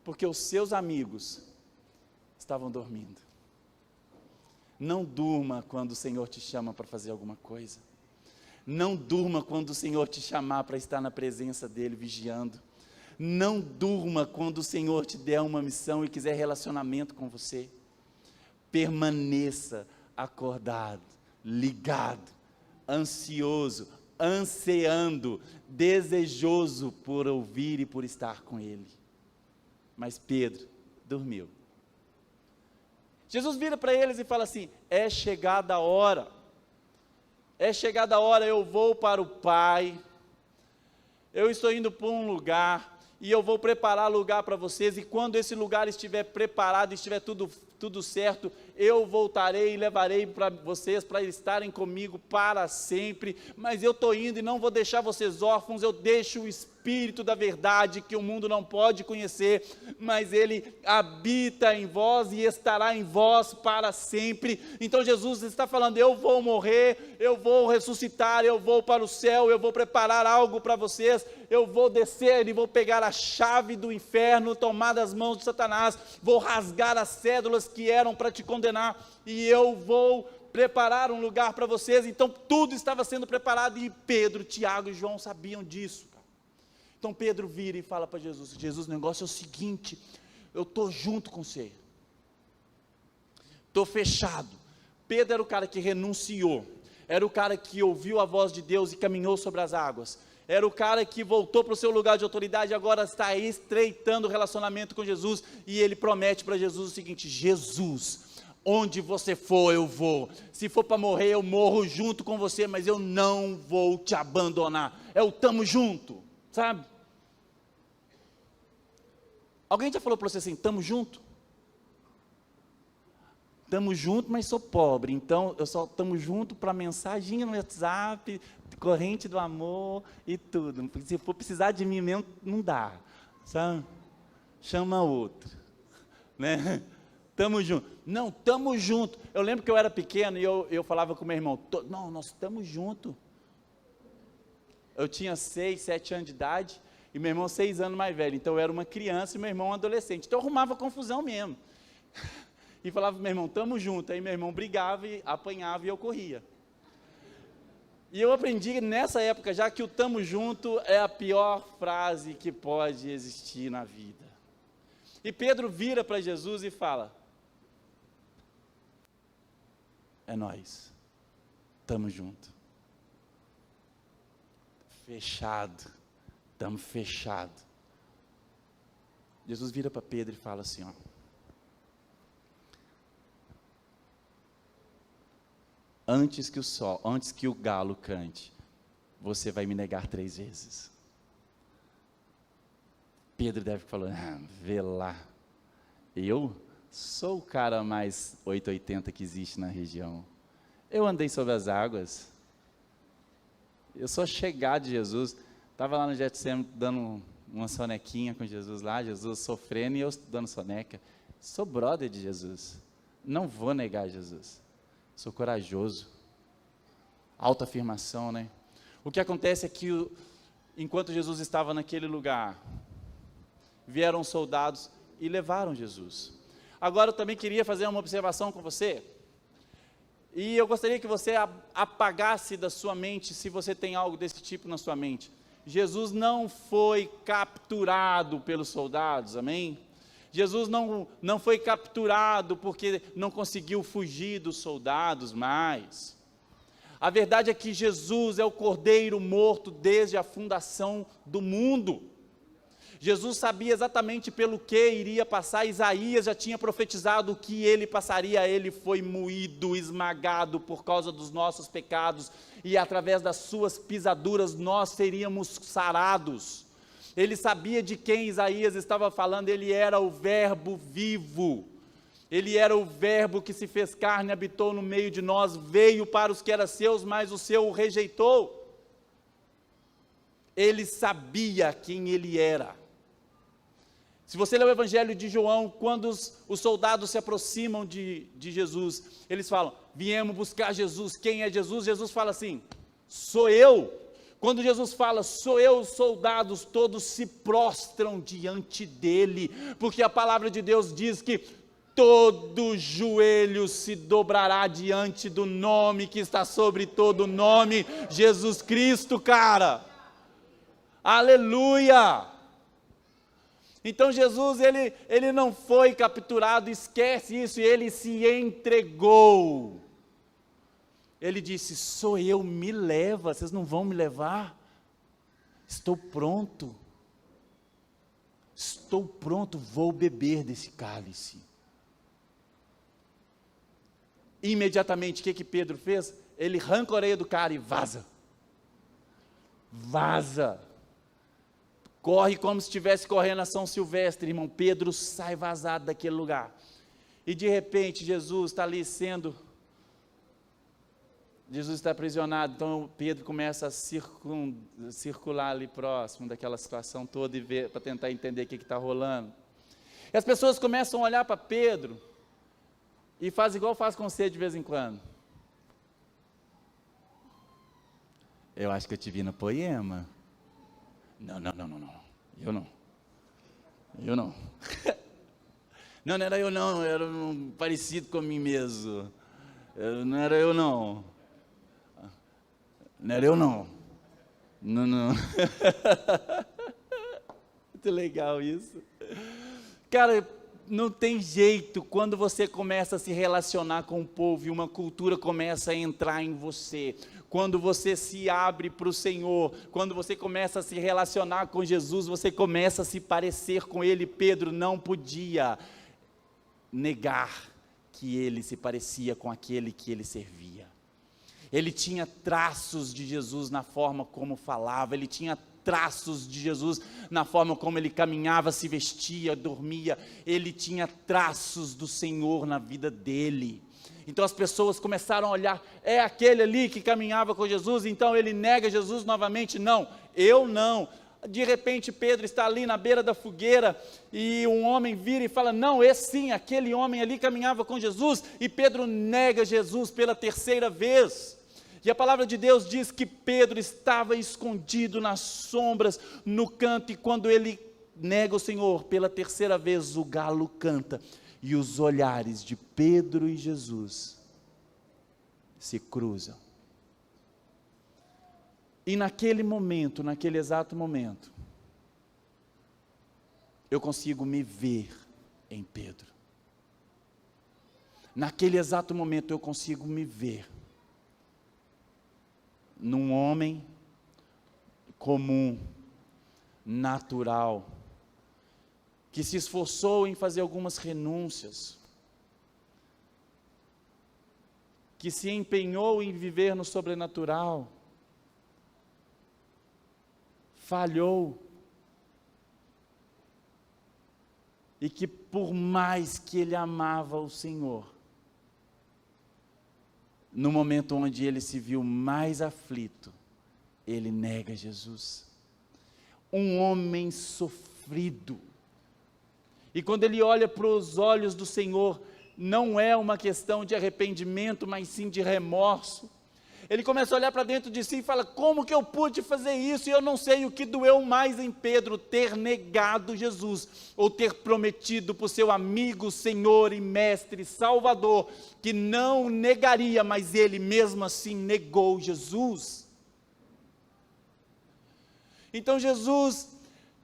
Porque os seus amigos estavam dormindo. Não durma quando o Senhor te chama para fazer alguma coisa. Não durma quando o Senhor te chamar para estar na presença dEle, vigiando. Não durma quando o Senhor te der uma missão e quiser relacionamento com você. Permaneça acordado, ligado, ansioso, ansiando, desejoso por ouvir e por estar com Ele. Mas Pedro dormiu. Jesus vira para eles e fala assim, é chegada a hora, eu vou para o Pai, eu estou indo para um lugar, e eu vou preparar lugar para vocês, e quando esse lugar estiver preparado, estiver tudo certo, eu voltarei e levarei para vocês, para estarem comigo para sempre, mas eu estou indo e não vou deixar vocês órfãos, eu deixo o Espírito da verdade, que o mundo não pode conhecer, mas Ele habita em vós e estará em vós para sempre. Então Jesus está falando, eu vou morrer, eu vou ressuscitar, eu vou para o céu, eu vou preparar algo para vocês, eu vou descer e vou pegar a chave do inferno, tomar das mãos de Satanás, vou rasgar as cédulas que eram para te condenar, e eu vou preparar um lugar para vocês. Então tudo estava sendo preparado, e Pedro, Tiago e João sabiam disso. Então Pedro vira e fala para Jesus, Jesus, o negócio é o seguinte, eu estou junto com você, estou fechado. Pedro era o cara que renunciou, era o cara que ouviu a voz de Deus e caminhou sobre as águas, era o cara que voltou para o seu lugar de autoridade, agora está estreitando o relacionamento com Jesus, e ele promete para Jesus o seguinte, Jesus, onde você for eu vou, se for para morrer eu morro junto com você, mas eu não vou te abandonar, é o tamo junto, sabe? Alguém já falou para você assim, estamos junto? Estamos juntos, mas sou pobre, então eu só estamos juntos para mensagem no WhatsApp, corrente do amor e tudo. Porque se for precisar de mim mesmo, não dá, sabe? Chama outro, né? Estamos juntos. Não, estamos juntos. Eu lembro que eu era pequeno e eu falava com meu irmão, não, nós estamos juntos. Eu tinha 6, 7 anos de idade e meu irmão 6 anos mais velho, então eu era uma criança e meu irmão um adolescente, então eu arrumava confusão mesmo. E falava para meu irmão, estamos juntos. Aí meu irmão brigava, e apanhava e eu corria. E eu aprendi nessa época já que o "tamo junto" é a pior frase que pode existir na vida. E Pedro vira para Jesus e fala, é nós, estamos juntos. Fechado, estamos fechados. Jesus vira para Pedro e fala assim, ó, antes que o galo cante, você vai me negar 3 vezes. Pedro deve falar, vê lá, eu sou o cara mais 880 que existe na região. Eu andei sobre as águas, eu sou chegado de Jesus, estava lá no Getsemane dando uma sonequinha com Jesus lá, Jesus sofrendo e eu dando soneca. Sou brother de Jesus, não vou negar Jesus. Sou corajoso, autoafirmação, né? O que acontece é que, enquanto Jesus estava naquele lugar, vieram soldados e levaram Jesus. Agora eu também queria fazer uma observação com você, e eu gostaria que você apagasse da sua mente, se você tem algo desse tipo na sua mente. Jesus não foi capturado pelos soldados, amém? Jesus não foi capturado porque não conseguiu fugir dos soldados mais. A verdade é que Jesus é o Cordeiro morto desde a fundação do mundo. Jesus sabia exatamente pelo que iria passar. Isaías já tinha profetizado o que ele passaria. Ele foi moído, esmagado por causa dos nossos pecados, e através das suas pisaduras nós seríamos sarados. Ele sabia de quem Isaías estava falando. Ele era o Verbo vivo, ele era o Verbo que se fez carne, habitou no meio de nós, veio para os que eram seus, mas o seu o rejeitou. Ele sabia quem ele era. Se você ler o Evangelho de João, quando os soldados se aproximam de Jesus, eles falam, viemos buscar Jesus. Quem é Jesus? Jesus fala assim, sou eu. Quando Jesus fala, sou eu, os soldados todos se prostram diante dele, porque a palavra de Deus diz que todo joelho se dobrará diante do nome que está sobre todo nome, Jesus Cristo, cara. Aleluia! Então Jesus, ele não foi capturado, esquece isso, ele se entregou. Ele disse, sou eu, me leva, vocês não vão me levar? Estou pronto, vou beber desse cálice. Imediatamente, o que Pedro fez? Ele arranca a orelha do cara e vaza. Corre como se estivesse correndo a São Silvestre, irmão. Pedro sai vazado daquele lugar. E de repente, Jesus está ali Jesus está aprisionado, então Pedro começa a circular ali próximo daquela situação toda e ver, para tentar entender o que está rolando. E as pessoas começam a olhar para Pedro e faz igual faz com você de vez em quando. Eu acho que eu te vi no poema. Não, eu não. Não era eu não, era um parecido com mim mesmo. Não era eu não. Não era eu não. Não. Muito legal isso. Cara, não tem jeito, quando você começa a se relacionar com o povo e uma cultura começa a entrar em você, quando você se abre para o Senhor, quando você começa a se relacionar com Jesus, você começa a se parecer com Ele. Pedro não podia negar que ele se parecia com aquele que ele servia. Ele tinha traços de Jesus na forma como falava, ele tinha traços de Jesus na forma como ele caminhava, se vestia, dormia. Ele tinha traços do Senhor na vida dele. Então as pessoas começaram a olhar, é aquele ali que caminhava com Jesus, então ele nega Jesus novamente? Não, eu não. De repente Pedro está ali na beira da fogueira, e um homem vira e fala, não, esse sim, aquele homem ali caminhava com Jesus, e Pedro nega Jesus pela terceira vez. E a palavra de Deus diz que Pedro estava escondido nas sombras, no canto, e quando ele nega o Senhor pela terceira vez, o galo canta, e os olhares de Pedro e Jesus se cruzam. E naquele momento, naquele exato momento, eu consigo me ver em Pedro. Naquele exato momento eu consigo me ver num homem comum, natural, que se esforçou em fazer algumas renúncias, que se empenhou em viver no sobrenatural, falhou, e que por mais que ele amava o Senhor, no momento onde ele se viu mais aflito, ele nega Jesus. Um homem sofrido. E quando ele olha para os olhos do Senhor, não é uma questão de arrependimento, mas sim de remorso. Ele começa a olhar para dentro de si e fala, como que eu pude fazer isso? E eu não sei o que doeu mais em Pedro, ter negado Jesus, ou ter prometido para o seu amigo, Senhor e Mestre, Salvador, que não negaria, mas ele mesmo assim negou Jesus. Então Jesus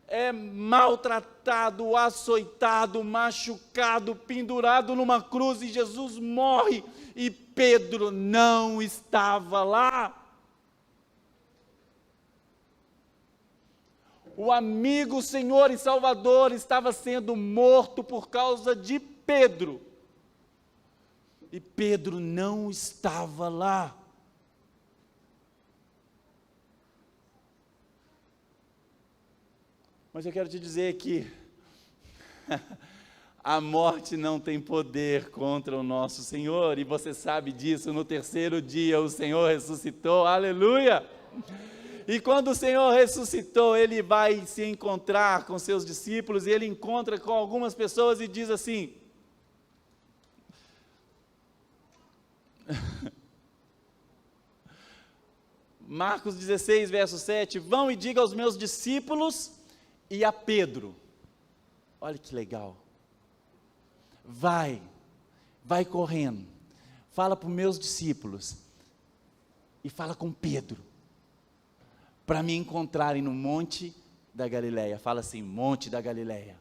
é maltratado, açoitado, machucado, pendurado numa cruz, e Jesus morre, e Pedro não estava lá. O amigo, Senhor e Salvador estava sendo morto por causa de Pedro, e Pedro não estava lá. Mas eu quero te dizer que a morte não tem poder contra o nosso Senhor, e você sabe disso. No terceiro dia o Senhor ressuscitou, aleluia! E quando o Senhor ressuscitou, Ele vai se encontrar com seus discípulos, e Ele encontra com algumas pessoas e diz assim, Marcos 16, verso 7, vão e diga aos meus discípulos e a Pedro, olha que legal, vai correndo, fala para os meus discípulos, e fala com Pedro, para me encontrarem no Monte da Galileia. Fala assim, Monte da Galileia.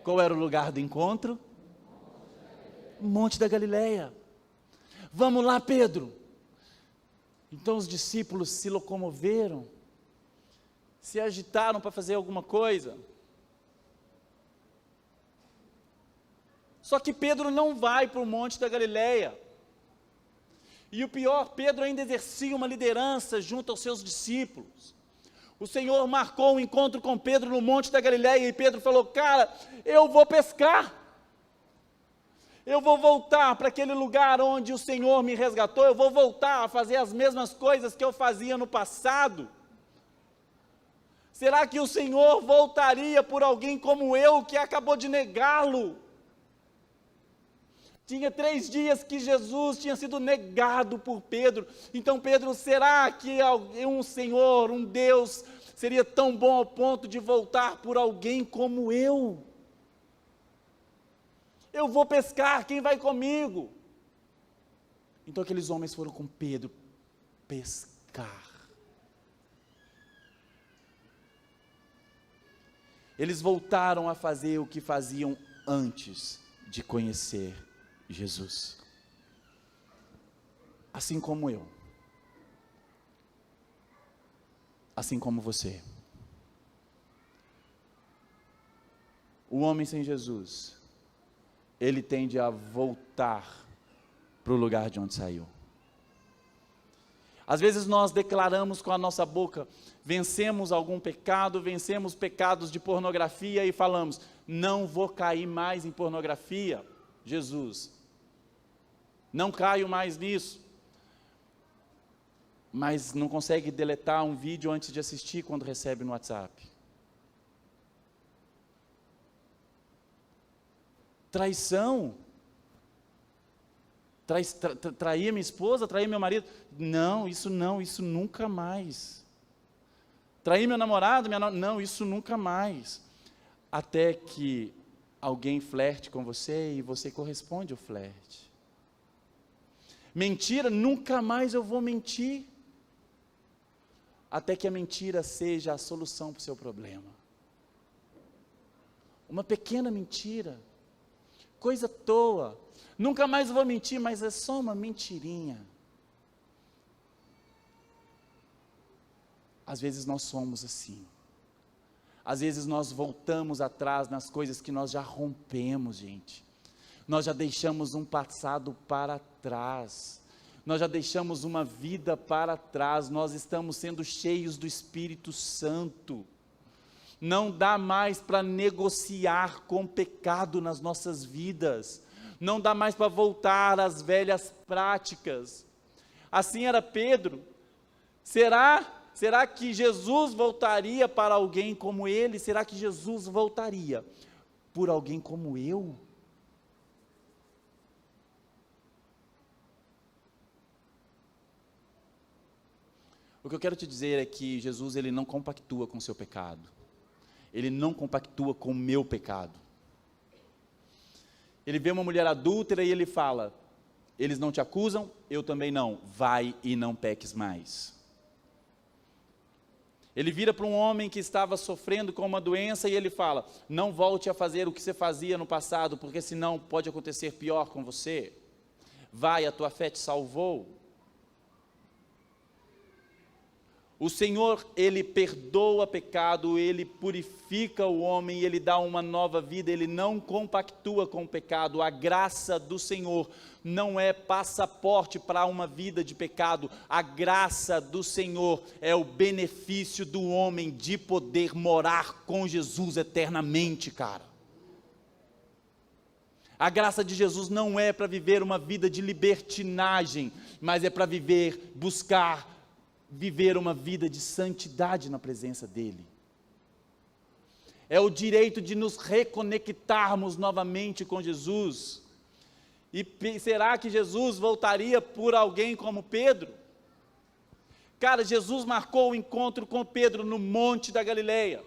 Qual era o lugar do encontro? Monte da Galileia. Vamos lá, Pedro. Então os discípulos se locomoveram, se agitaram para fazer alguma coisa. Só que Pedro não vai para o Monte da Galileia. E o pior, Pedro ainda exercia uma liderança junto aos seus discípulos. O Senhor marcou um encontro com Pedro no Monte da Galileia, e Pedro falou, cara, eu vou pescar. Eu vou voltar para aquele lugar onde o Senhor me resgatou, eu vou voltar a fazer as mesmas coisas que eu fazia no passado. Será que o Senhor voltaria por alguém como eu, que acabou de negá-lo? Tinha 3 dias que Jesus tinha sido negado por Pedro. Então Pedro, será que um Senhor, um Deus, seria tão bom ao ponto de voltar por alguém como eu? Eu vou pescar, quem vai comigo? Então aqueles homens foram com Pedro pescar. Eles voltaram a fazer o que faziam antes de conhecer Jesus. Assim como eu. Assim como você. O homem sem Jesus, ele tende a voltar para o lugar de onde saiu. Às vezes nós declaramos com a nossa boca, vencemos algum pecado, vencemos pecados de pornografia e falamos, não vou cair mais em pornografia, Jesus, não caio mais nisso. Mas não consegue deletar um vídeo antes de assistir quando recebe no WhatsApp. Traição. Trair minha esposa, trair meu marido. Não, isso nunca mais. Trair meu namorado, não, isso nunca mais. Até que alguém flerte com você e você corresponde ao flerte. Mentira, nunca mais eu vou mentir. Até que a mentira seja a solução para o seu problema. Uma pequena mentira, coisa à toa, nunca mais vou mentir, mas é só uma mentirinha. Às vezes nós somos assim, às vezes nós voltamos atrás nas coisas que nós já rompemos, gente, nós já deixamos um passado para trás, nós já deixamos uma vida para trás, nós estamos sendo cheios do Espírito Santo, não dá mais para negociar com pecado nas nossas vidas, não dá mais para voltar às velhas práticas. Assim era Pedro. Será que Jesus voltaria para alguém como ele? Será que Jesus voltaria por alguém como eu? O que eu quero te dizer é que Jesus, ele não compactua com o seu pecado. Ele não compactua com o meu pecado. Ele vê uma mulher adúltera e ele fala, eles não te acusam, eu também não, vai e não peques mais. Ele vira para um homem que estava sofrendo com uma doença e ele fala, não volte a fazer o que você fazia no passado, porque senão pode acontecer pior com você. Vai, a tua fé te salvou. O Senhor, Ele perdoa pecado, Ele purifica o homem, Ele dá uma nova vida, Ele não compactua com o pecado. A graça do Senhor não é passaporte para uma vida de pecado, a graça do Senhor é o benefício do homem de poder morar com Jesus eternamente, cara. A graça de Jesus não é para viver uma vida de libertinagem, mas é para buscar viver uma vida de santidade na presença dEle. É o direito de nos reconectarmos novamente com Jesus. E será que Jesus voltaria por alguém como Pedro? Cara, Jesus marcou o encontro com Pedro no Monte da Galileia.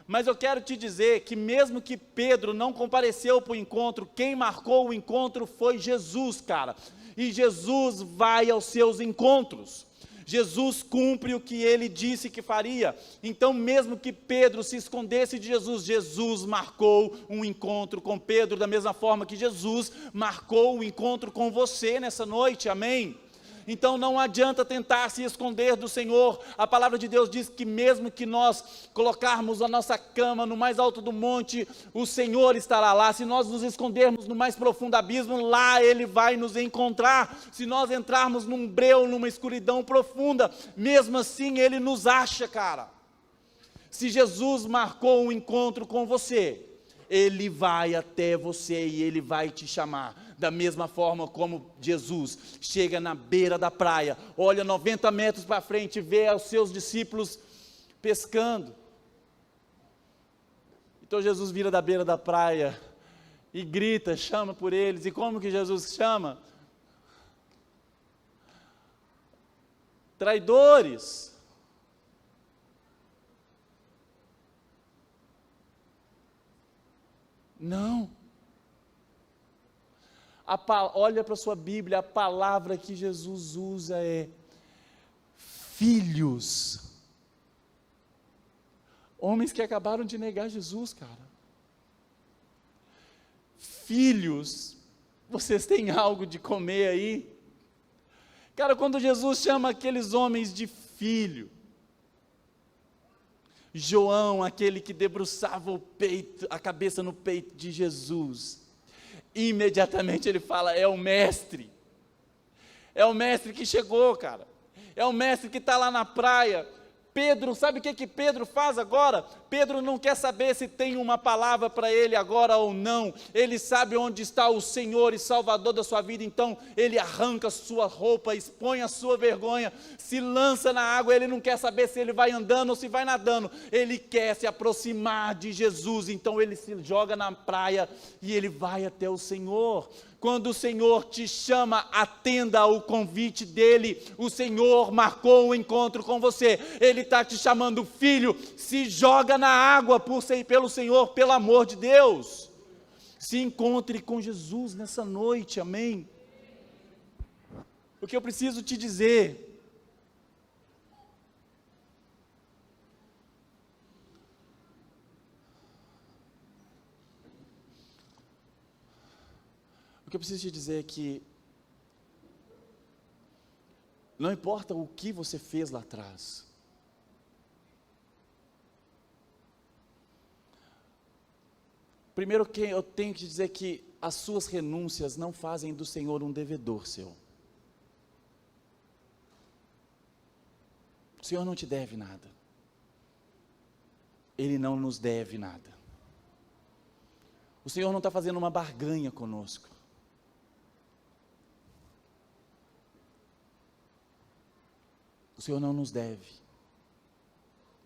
Mas eu quero te dizer que mesmo que Pedro não compareceu para o encontro, quem marcou o encontro foi Jesus, cara. E Jesus vai aos seus encontros. Jesus cumpre o que ele disse que faria. Então, mesmo que Pedro se escondesse de Jesus, Jesus marcou um encontro com Pedro, da mesma forma que Jesus marcou um encontro com você nessa noite, amém? Então não adianta tentar se esconder do Senhor. A palavra de Deus diz que mesmo que nós colocarmos a nossa cama no mais alto do monte, o Senhor estará lá. Se nós nos escondermos no mais profundo abismo, lá Ele vai nos encontrar. Se nós entrarmos num breu, numa escuridão profunda, mesmo assim Ele nos acha, cara. Se Jesus marcou um encontro com você, Ele vai até você e Ele vai te chamar. Da mesma forma como Jesus chega na beira da praia, olha 90 metros para frente e vê os seus discípulos pescando. Então Jesus vira da beira da praia e grita, chama por eles. E como que Jesus chama? Traidores. Não. Olha para a sua Bíblia, a palavra que Jesus usa é filhos. Homens que acabaram de negar Jesus, cara. Filhos, vocês têm algo de comer aí? Cara, quando Jesus chama aqueles homens de filho, João, aquele que debruçava o peito, a cabeça no peito de Jesus, imediatamente ele fala, é o mestre que chegou, cara, É o mestre que está lá na praia. Pedro, sabe o que Pedro faz agora? Pedro não quer saber se tem uma palavra para ele agora ou não. Ele sabe onde está o Senhor e Salvador da sua vida, então ele arranca a sua roupa, expõe a sua vergonha, se lança na água. Ele não quer saber se ele vai andando ou se vai nadando. Ele quer se aproximar de Jesus, então ele se joga na praia e ele vai até o Senhor. Quando o Senhor te chama, atenda ao convite dEle. O Senhor marcou um encontro com você. Ele está te chamando, filho, se joga na água pelo Senhor, pelo amor de Deus. Se encontre com Jesus nessa noite, amém? O que eu preciso te dizer, é que não importa o que você fez lá atrás, primeiro que eu tenho que dizer que as suas renúncias não fazem do Senhor um devedor seu. O Senhor não te deve nada. Ele não nos deve nada. O Senhor não está fazendo uma barganha conosco. O Senhor não nos deve,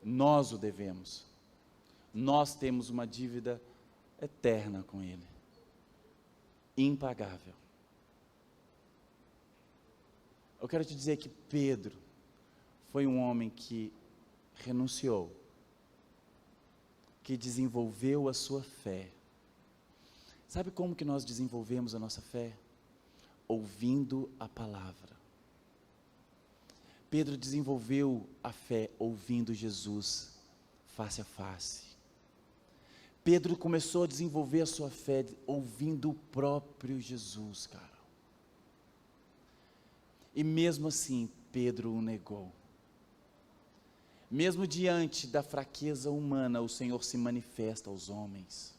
nós o devemos, nós temos uma dívida eterna com Ele, impagável. Eu quero te dizer que Pedro foi um homem que renunciou, que desenvolveu a sua fé. Sabe como que nós desenvolvemos a nossa fé? Ouvindo a palavra. Pedro desenvolveu a fé ouvindo Jesus face a face. Pedro começou a desenvolver a sua fé ouvindo o próprio Jesus, cara. E mesmo assim, Pedro o negou. Mesmo diante da fraqueza humana, o Senhor se manifesta aos homens.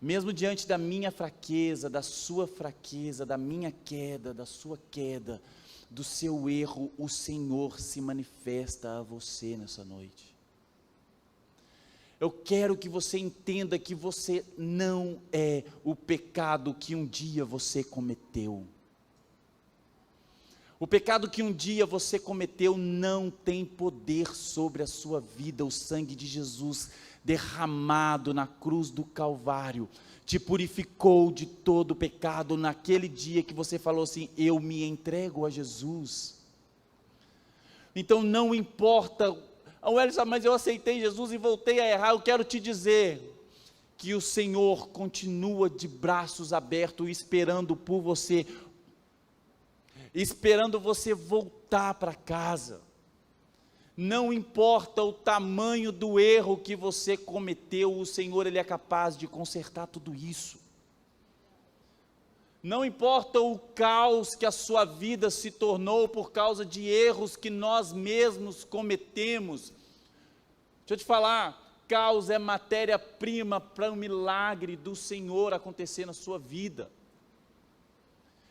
Mesmo diante da minha fraqueza, da sua fraqueza, da minha queda, da sua queda, do seu erro, o Senhor se manifesta a você nessa noite. Eu quero que você entenda que você não é o pecado que um dia você cometeu. O pecado que um dia você cometeu não tem poder sobre a sua vida. O sangue de Jesus derramado na cruz do Calvário te purificou de todo o pecado naquele dia que você falou assim: eu me entrego a Jesus. Então não importa, mas eu aceitei Jesus e voltei a errar. Eu quero te dizer que o Senhor continua de braços abertos esperando por você, esperando você voltar para casa. Não importa o tamanho do erro que você cometeu, o Senhor, Ele é capaz de consertar tudo isso. Não importa o caos que a sua vida se tornou por causa de erros que nós mesmos cometemos. Deixa eu te falar, caos é matéria-prima para o milagre do Senhor acontecer na sua vida.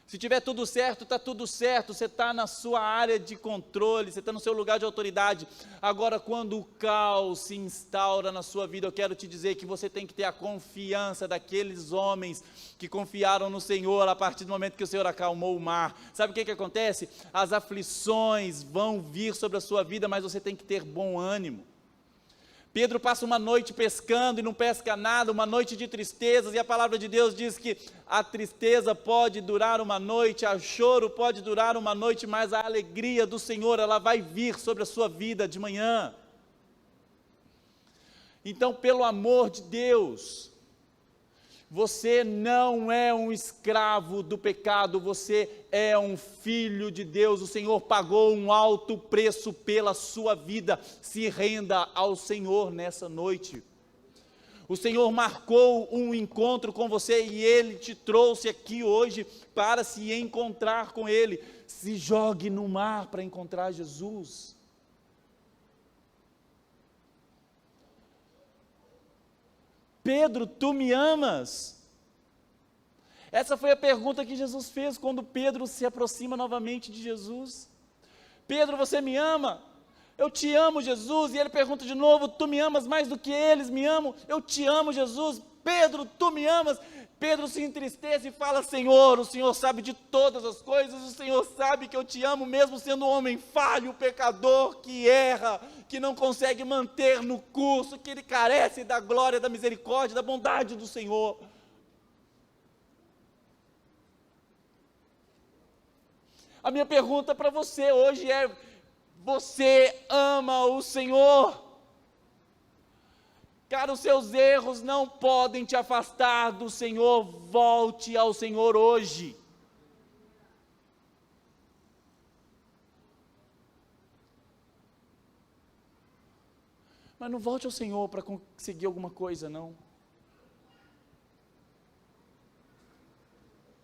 Se tiver tudo certo, está tudo certo, você está na sua área de controle, você está no seu lugar de autoridade. Agora, quando o caos se instaura na sua vida, eu quero te dizer que você tem que ter a confiança daqueles homens que confiaram no Senhor a partir do momento que o Senhor acalmou o mar. Sabe o que acontece? As aflições vão vir sobre a sua vida, mas você tem que ter bom ânimo. Pedro passa uma noite pescando e não pesca nada, uma noite de tristezas, e a palavra de Deus diz que a tristeza pode durar uma noite, o choro pode durar uma noite, mas a alegria do Senhor, ela vai vir sobre a sua vida de manhã. Então, pelo amor de Deus, você não é um escravo do pecado, você é um filho de Deus. O Senhor pagou um alto preço pela sua vida. Se renda ao Senhor nessa noite. O Senhor marcou um encontro com você e Ele te trouxe aqui hoje para se encontrar com Ele. Se jogue no mar para encontrar Jesus. Pedro, tu me amas? Essa foi a pergunta que Jesus fez quando Pedro se aproxima novamente de Jesus. Pedro, você me ama? Eu te amo, Jesus. E ele pergunta de novo, tu me amas mais do que eles me amam? Eu te amo, Jesus. Pedro, tu me amas? Pedro se entristece e fala, Senhor, o Senhor sabe de todas as coisas, o Senhor sabe que eu te amo, mesmo sendo um homem falho, pecador, que erra, que não consegue manter no curso, que ele carece da glória, da misericórdia, da bondade do Senhor. A minha pergunta para você hoje é, você ama o Senhor? Cara, os seus erros não podem te afastar do Senhor, volte ao Senhor hoje. Mas não volte ao Senhor para conseguir alguma coisa, não.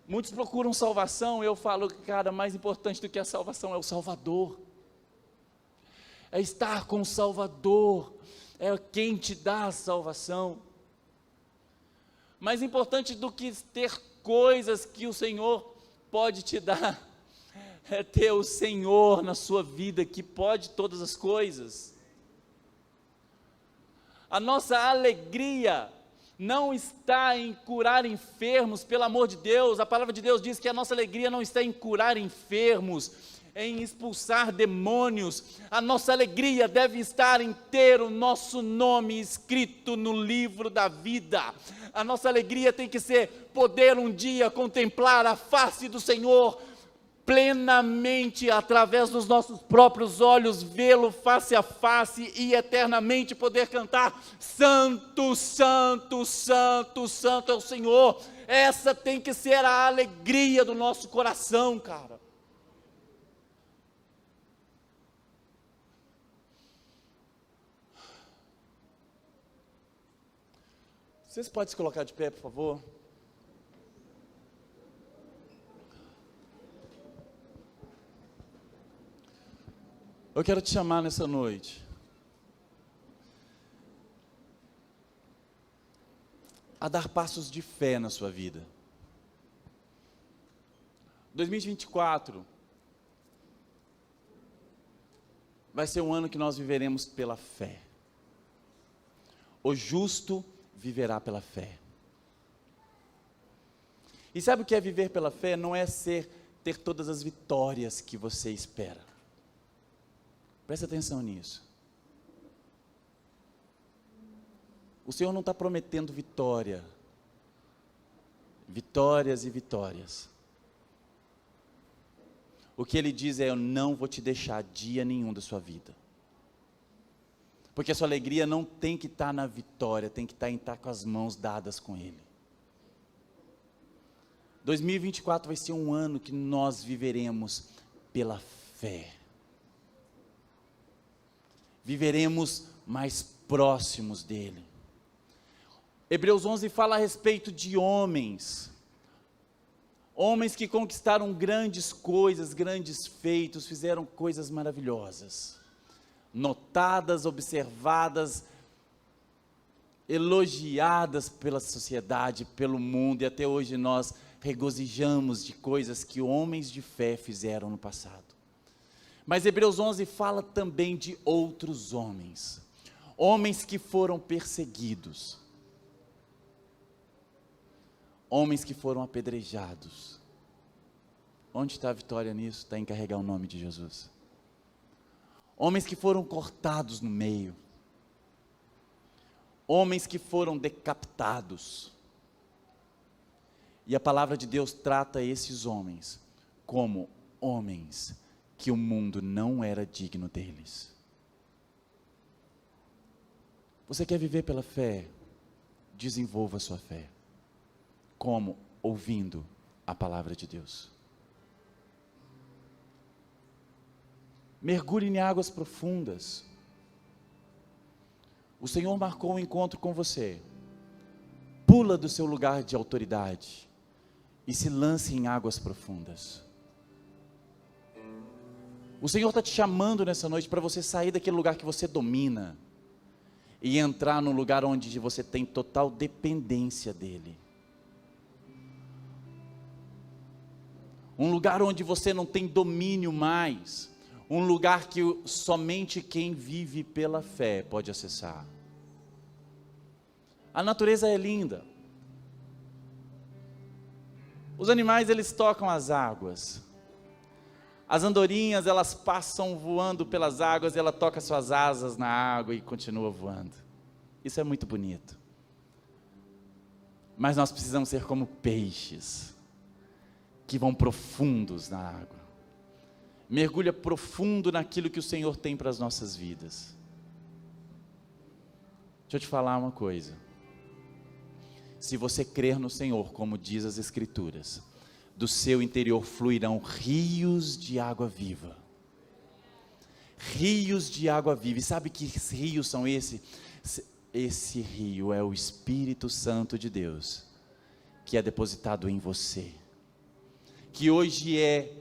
Muitos procuram salvação, eu falo que, cara, mais importante do que a salvação é o Salvador. É estar com o Salvador, é quem te dá a salvação. Mais importante do que ter coisas que o Senhor pode te dar, é ter o Senhor na sua vida, que pode todas as coisas. A nossa alegria não está em curar enfermos, pelo amor de Deus, a palavra de Deus diz que a nossa alegria não está em curar enfermos, em expulsar demônios. A nossa alegria deve estar em ter o nosso nome escrito no livro da vida. A nossa alegria tem que ser poder um dia contemplar a face do Senhor plenamente, através dos nossos próprios olhos, vê-lo face a face e eternamente poder cantar, Santo, Santo, Santo, Santo é o Senhor. Essa tem que ser a alegria do nosso coração, cara. Vocês podem se colocar de pé, por favor? Eu quero te chamar nessa noite a dar passos de fé na sua vida. 2024 vai ser um ano que nós viveremos pela fé. O justo viverá pela fé. E sabe o que é viver pela fé? Não é ter todas as vitórias que você espera. Presta atenção nisso. O Senhor não está prometendo vitórias e vitórias. O que Ele diz é, eu não vou te deixar dia nenhum da sua vida. Porque a sua alegria não tem que estar na vitória, tem que estar em estar com as mãos dadas com Ele. 2024 vai ser um ano que nós viveremos pela fé. Viveremos mais próximos dEle. Hebreus 11 fala a respeito de homens que conquistaram grandes coisas, grandes feitos, fizeram coisas maravilhosas, notadas, observadas, elogiadas pela sociedade, pelo mundo, e até hoje nós regozijamos de coisas que homens de fé fizeram no passado. Mas Hebreus 11 fala também de outros homens que foram perseguidos, homens que foram apedrejados. Onde está a vitória nisso? Está em carregar o nome de Jesus. Homens que foram cortados no meio, homens que foram decapitados. E a palavra de Deus trata esses homens como homens que o mundo não era digno deles. Você quer viver pela fé? Desenvolva a sua fé. Como? Ouvindo a palavra de Deus. Mergulhe em águas profundas. O Senhor marcou um encontro com você. Pula do seu lugar de autoridade e se lance em águas profundas. O Senhor está te chamando nessa noite para você sair daquele lugar que você domina e entrar num lugar onde você tem total dependência dEle. Um lugar onde você não tem domínio mais, um lugar que somente quem vive pela fé pode acessar. A natureza é linda. Os animais, eles tocam as águas. As andorinhas, elas passam voando pelas águas, e ela toca suas asas na água e continua voando. Isso é muito bonito. Mas nós precisamos ser como peixes, que vão profundos na água. Mergulha profundo naquilo que o Senhor tem para as nossas vidas. Deixa eu te falar uma coisa. Se você crer no Senhor, como diz as Escrituras, do seu interior fluirão rios de água viva. Rios de água viva. E sabe que rios são esses? Esse rio é o Espírito Santo de Deus, que é depositado em você, que hoje é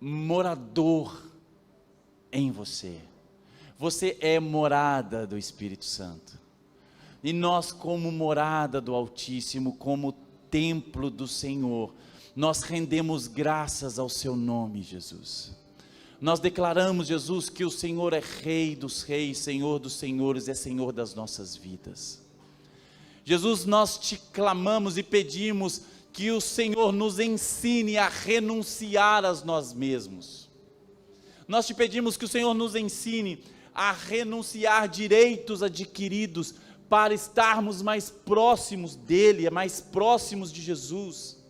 morador em você. Você é morada do Espírito Santo. E nós, como morada do Altíssimo, como templo do Senhor, nós rendemos graças ao seu nome, Jesus. Nós declaramos, Jesus, que o Senhor é Rei dos reis, Senhor dos senhores, é Senhor das nossas vidas. Jesus, nós te clamamos e pedimos que o Senhor nos ensine a renunciar a nós mesmos. Nós te pedimos que o Senhor nos ensine a renunciar direitos adquiridos, para estarmos mais próximos dEle, mais próximos de Jesus.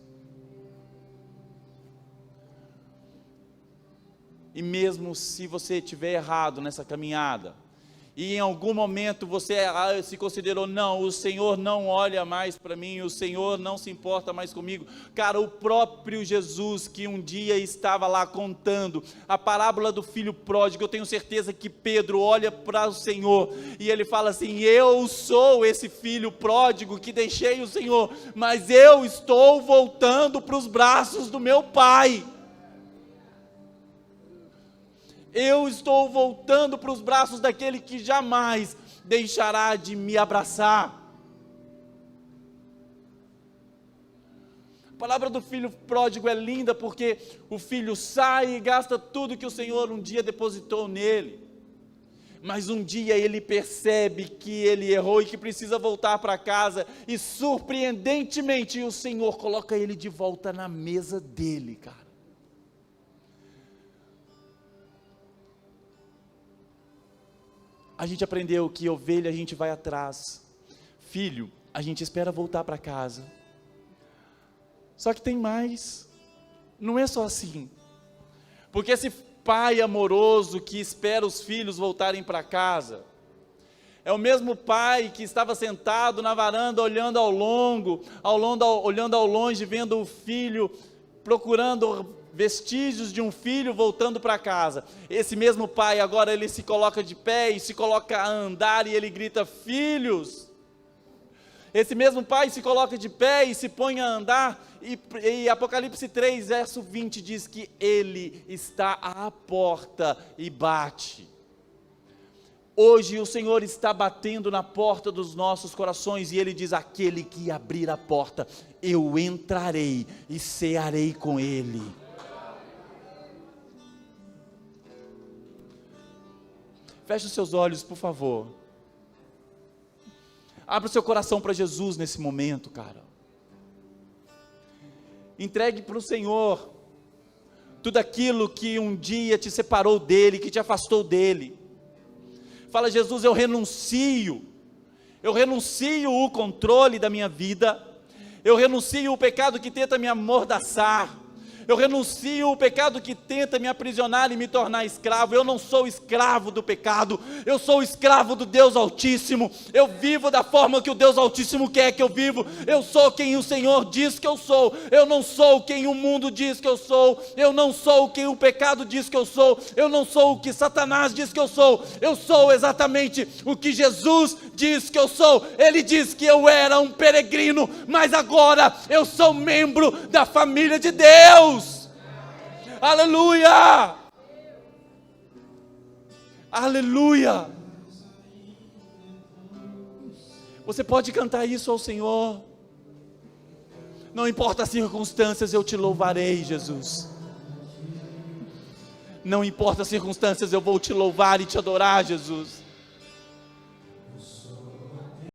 E mesmo se você estiver errado nessa caminhada, e em algum momento você se considerou, não, o Senhor não olha mais para mim, o Senhor não se importa mais comigo. Cara, o próprio Jesus, que um dia estava lá contando a parábola do filho pródigo, eu tenho certeza que Pedro olha para o Senhor, e ele fala assim, eu sou esse filho pródigo que deixei o Senhor, mas eu estou voltando para os braços do meu Pai. Eu estou voltando para os braços daquele que jamais deixará de me abraçar. A palavra do filho pródigo é linda, porque o filho sai e gasta tudo que o Senhor um dia depositou nele. Mas um dia ele percebe que ele errou e que precisa voltar para casa, e surpreendentemente o Senhor coloca ele de volta na mesa dele, cara. A gente aprendeu que ovelha a gente vai atrás, filho a gente espera voltar para casa. Só que tem mais, não é só assim, porque esse pai amoroso que espera os filhos voltarem para casa, é o mesmo pai que estava sentado na varanda olhando olhando ao longe, vendo o filho, procurando vestígios de um filho voltando para casa. Esse mesmo pai agora ele se coloca de pé e se coloca a andar, e ele grita, filhos. Esse mesmo pai se coloca de pé e se põe a andar, e Apocalipse 3, verso 20 diz que ele está à porta e bate. Hoje o Senhor está batendo na porta dos nossos corações, e Ele diz, aquele que abrir a porta, eu entrarei e cearei com ele. Feche os seus olhos, por favor. Abra o seu coração para Jesus nesse momento, cara. Entregue para o Senhor tudo aquilo que um dia te separou dEle, que te afastou dEle. Fala, Jesus, eu renuncio o controle da minha vida, eu renuncio o pecado que tenta me amordaçar, eu renuncio o pecado que tenta me aprisionar e me tornar escravo. Eu não sou escravo do pecado, eu sou escravo do Deus Altíssimo. Eu vivo da forma que o Deus Altíssimo quer que eu vivo. Eu sou quem o Senhor diz que eu sou. Eu não sou quem o mundo diz que eu sou. Eu não sou quem o pecado diz que eu sou. Eu não sou o que Satanás diz que eu sou. Eu sou exatamente o que Jesus diz que eu sou. Ele diz que eu era um peregrino, mas agora eu sou membro da família de Deus. Aleluia! Aleluia! Você pode cantar isso ao Senhor. Não importa as circunstâncias, eu te louvarei, Jesus. Não importa as circunstâncias, eu vou te louvar e te adorar, Jesus.